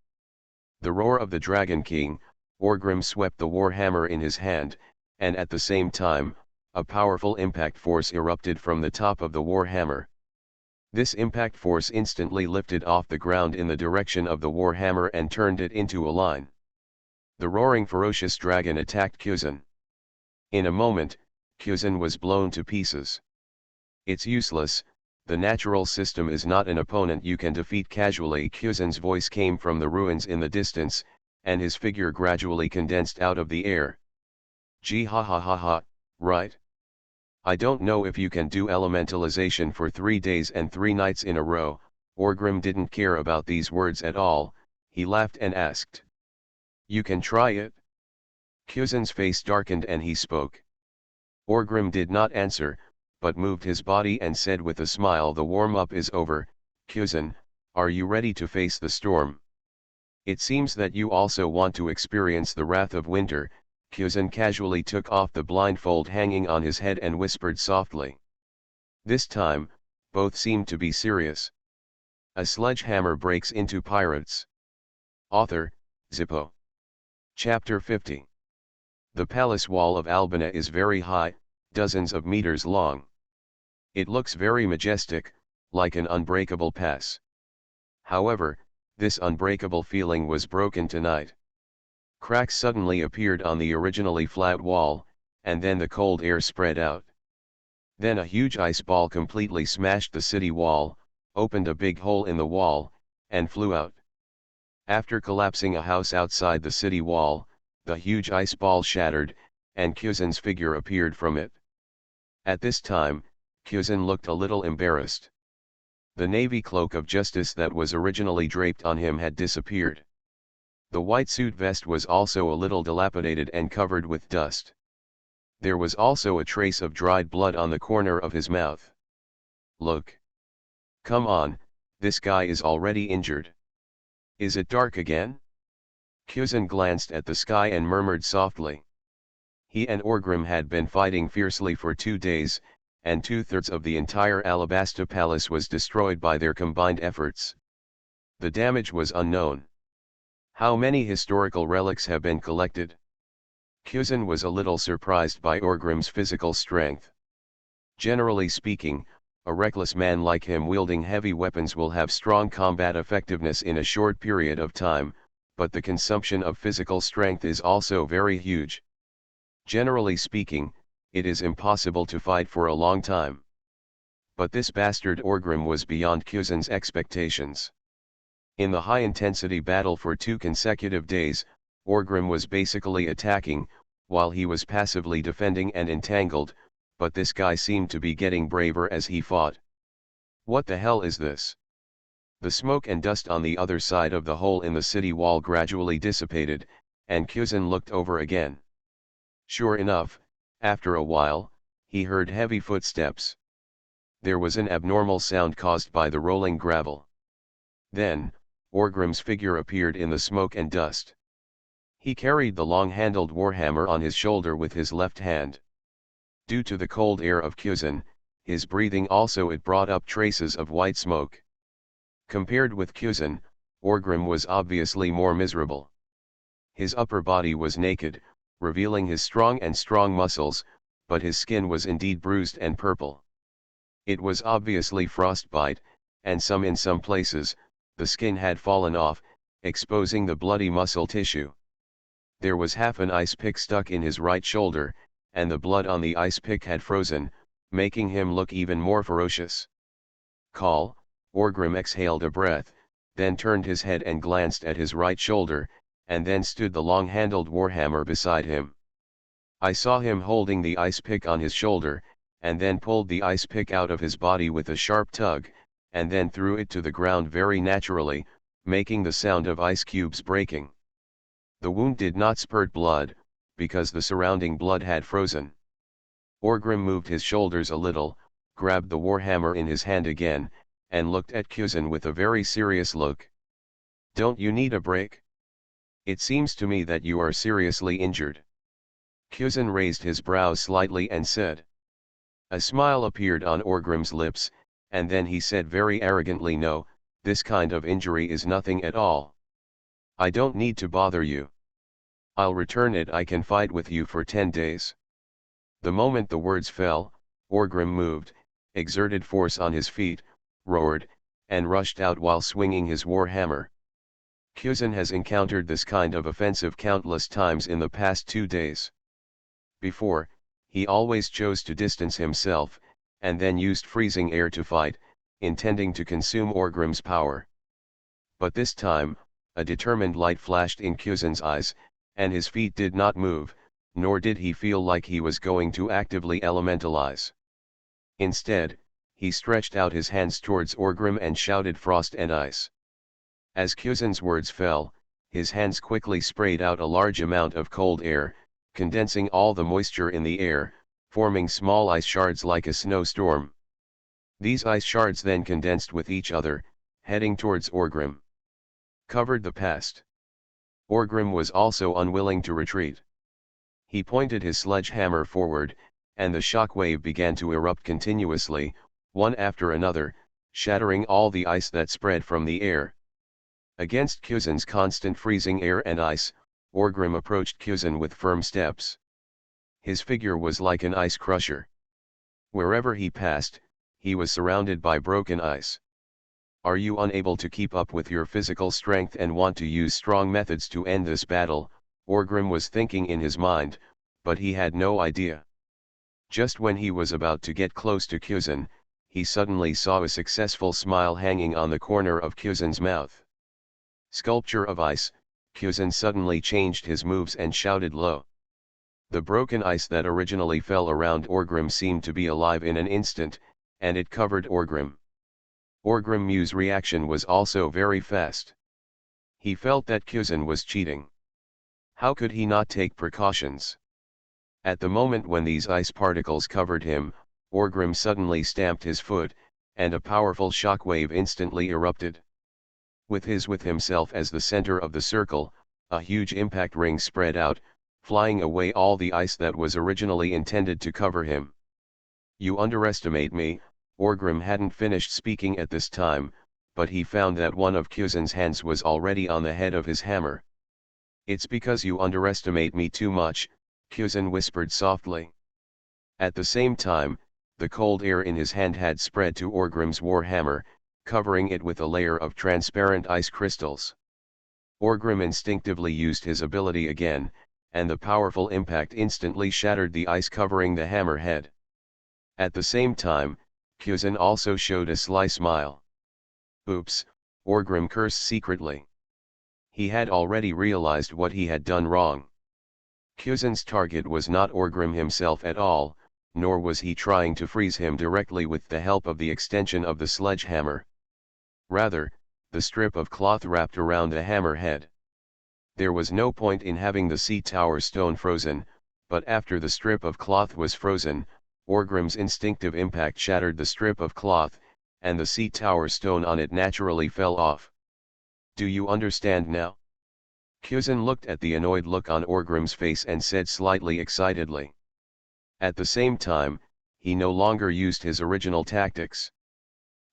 The roar of the Dragon King, Orgrim swept the war hammer in his hand, and at the same time, a powerful impact force erupted from the top of the war hammer. This impact force instantly lifted off the ground in the direction of the war hammer and turned it into a line. The roaring ferocious dragon attacked Kuzan. In a moment, Kuzan was blown to pieces. It's useless, the natural system is not an opponent you can defeat casually. Kuzan's voice came from the ruins in the distance, and his figure gradually condensed out of the air. Gee ha ha ha ha, right? I don't know if you can do elementalization for 3 days and 3 nights in a row. Orgrim didn't care about these words at all, he laughed and asked. You can try it? Kuzan's face darkened and he spoke. Orgrim did not answer, but moved his body and said with a smile, the warm-up is over. Kuzan, are you ready to face the storm? It seems that you also want to experience the wrath of winter. Kuzan casually took off the blindfold hanging on his head and whispered softly. This time, both seemed to be serious. A sledgehammer breaks into pirates. Author, Zippo. Chapter 50. The palace wall of Albina is very high, dozens of meters long. It looks very majestic, like an unbreakable pass. However, this unbreakable feeling was broken tonight. Cracks suddenly appeared on the originally flat wall, and then the cold air spread out. Then a huge ice ball completely smashed the city wall, opened a big hole in the wall, and flew out. After collapsing a house outside the city wall, the huge ice ball shattered, and Kuzan's figure appeared from it. At this time, Kuzan looked a little embarrassed. The navy cloak of justice that was originally draped on him had disappeared. The white suit vest was also a little dilapidated and covered with dust. There was also a trace of dried blood on the corner of his mouth. Look. Come on, this guy is already injured. Is it dark again? Kuzan glanced at the sky and murmured softly. He and Orgrim had been fighting fiercely for 2 days, and 2/3 of the entire Alabasta palace was destroyed by their combined efforts. The damage was unknown. How many historical relics have been collected? Kuzan was a little surprised by Orgrim's physical strength. Generally speaking, a reckless man like him wielding heavy weapons will have strong combat effectiveness in a short period of time, but the consumption of physical strength is also very huge. Generally speaking, it is impossible to fight for a long time. But this bastard Orgrim was beyond Kuzan's expectations. In the high-intensity battle for 2 consecutive days, Orgrim was basically attacking, while he was passively defending and entangled, but this guy seemed to be getting braver as he fought. What the hell is this? The smoke and dust on the other side of the hole in the city wall gradually dissipated, and Kuzin looked over again. Sure enough, after a while, he heard heavy footsteps. There was an abnormal sound caused by the rolling gravel. Then, Orgrim's figure appeared in the smoke and dust. He carried the long-handled warhammer on his shoulder with his left hand. Due to the cold air of Kuzin, his breathing also it brought up traces of white smoke. Compared with Kuzin, Orgrim was obviously more miserable. His upper body was naked, revealing his strong muscles, but his skin was indeed bruised and purple. It was obviously frostbite, and in some places, the skin had fallen off, exposing the bloody muscle tissue. There was half an ice pick stuck in his right shoulder, and the blood on the ice pick had frozen, making him look even more ferocious. Call, Orgrim exhaled a breath, then turned his head and glanced at his right shoulder, and then stood the long-handled warhammer beside him. I saw him holding the ice pick on his shoulder, and then pulled the ice pick out of his body with a sharp tug, and then threw it to the ground very naturally, making the sound of ice cubes breaking. The wound did not spurt blood, because the surrounding blood had frozen. Orgrim moved his shoulders a little, grabbed the warhammer in his hand again, and looked at Kuzin with a very serious look. "Don't you need a break? It seems to me that you are seriously injured." Kuzin raised his brows slightly and said. A smile appeared on Orgrim's lips, and then he said very arrogantly, "No, this kind of injury is nothing at all. I don't need to bother you. I'll return it. I can fight with you for 10 days. The moment the words fell, Orgrim moved, exerted force on his feet, roared, and rushed out while swinging his warhammer. Kuzin has encountered this kind of offensive countless times in the past 2 days. Before, he always chose to distance himself, and then used freezing air to fight, intending to consume Orgrim's power. But this time, a determined light flashed in Kuzin's eyes, and his feet did not move, nor did he feel like he was going to actively elementalize. Instead, he stretched out his hands towards Orgrim and shouted, "Frost and ice." As Kuzin's words fell, his hands quickly sprayed out a large amount of cold air, condensing all the moisture in the air, forming small ice shards like a snowstorm. These ice shards then condensed with each other, heading towards Orgrim. Covered the past. Orgrim was also unwilling to retreat. He pointed his sledgehammer forward, and the shockwave began to erupt continuously, one after another, shattering all the ice that spread from the air. Against Kuzin's constant freezing air and ice, Orgrim approached Kuzin with firm steps. His figure was like an ice crusher. Wherever he passed, he was surrounded by broken ice. "Are you unable to keep up with your physical strength and want to use strong methods to end this battle?" Orgrim was thinking in his mind, but he had no idea. Just when he was about to get close to Kuzin, he suddenly saw a successful smile hanging on the corner of Kuzin's mouth. Sculpture of ice, Kuzin suddenly changed his moves and shouted low. The broken ice that originally fell around Orgrim seemed to be alive in an instant, and it covered Orgrim. Orgrim's reaction was also very fast. He felt that Kuzin was cheating. How could he not take precautions? At the moment when these ice particles covered him, Orgrim suddenly stamped his foot, and a powerful shockwave instantly erupted. With himself as the center of the circle, a huge impact ring spread out, flying away all the ice that was originally intended to cover him. "You underestimate me." Orgrim hadn't finished speaking at this time, but he found that one of Kuzin's hands was already on the head of his hammer. "It's because you underestimate me too much," Kuzin whispered softly. At the same time, the cold air in his hand had spread to Orgrim's warhammer, covering it with a layer of transparent ice crystals. Orgrim instinctively used his ability again, and the powerful impact instantly shattered the ice covering the hammer head. At the same time, Kuzin also showed a sly smile. "Oops," Orgrim cursed secretly. He had already realized what he had done wrong. Kjusen's target was not Orgrim himself at all, nor was he trying to freeze him directly with the help of the extension of the sledgehammer. Rather, the strip of cloth wrapped around the hammer head. There was no point in having the sea tower stone frozen, but after the strip of cloth was frozen, Orgrim's instinctive impact shattered the strip of cloth, and the sea tower stone on it naturally fell off. Do you understand now? Kjusen looked at the annoyed look on Orgrim's face and said slightly excitedly. At the same time, he no longer used his original tactics.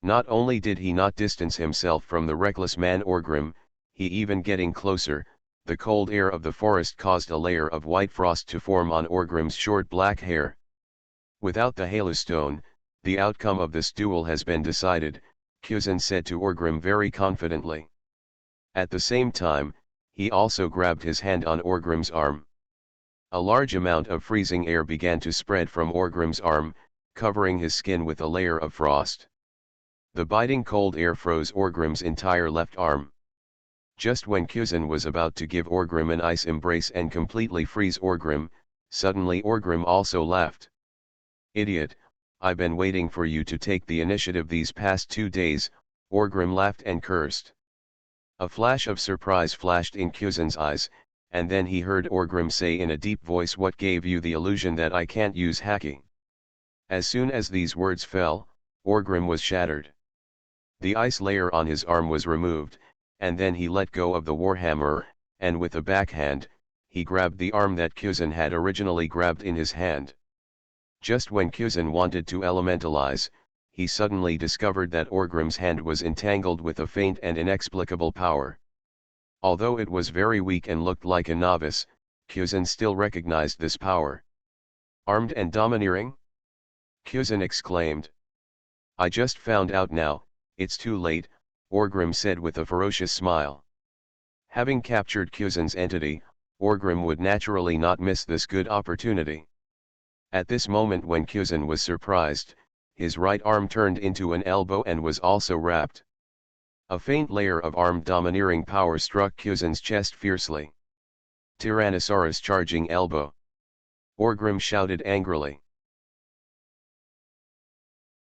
Not only did he not distance himself from the reckless man Orgrim, he even getting closer, the cold air of the forest caused a layer of white frost to form on Orgrim's short black hair. Without the hailstone, the outcome of this duel has been decided, Kjusen said to Orgrim very confidently. At the same time, he also grabbed his hand on Orgrim's arm. A large amount of freezing air began to spread from Orgrim's arm, covering his skin with a layer of frost. The biting cold air froze Orgrim's entire left arm. Just when Kjusen was about to give Orgrim an ice embrace and completely freeze Orgrim, suddenly Orgrim also laughed. Idiot, I've been waiting for you to take the initiative these past 2 days, Orgrim laughed and cursed. A flash of surprise flashed in Kjusen's eyes, and then he heard Orgrim say in a deep voice, what gave you the illusion that I can't use hacking? As soon as these words fell, Orgrim was shattered. The ice layer on his arm was removed, and then he let go of the warhammer, and with a backhand, he grabbed the arm that Kjusen had originally grabbed in his hand. Just when Kjusen wanted to elementalize, he suddenly discovered that Orgrim's hand was entangled with a faint and inexplicable power. Although it was very weak and looked like a novice, Kjusen still recognized this power. Armed and domineering? Kjusen exclaimed. I just found out now, it's too late, Orgrim said with a ferocious smile. Having captured Kjusen's entity, Orgrim would naturally not miss this good opportunity. At this moment when Kjusen was surprised, his right arm turned into an elbow and was also wrapped. A faint layer of armed domineering power struck Kjusen's chest fiercely. Tyrannosaurus charging elbow. Orgrim shouted angrily.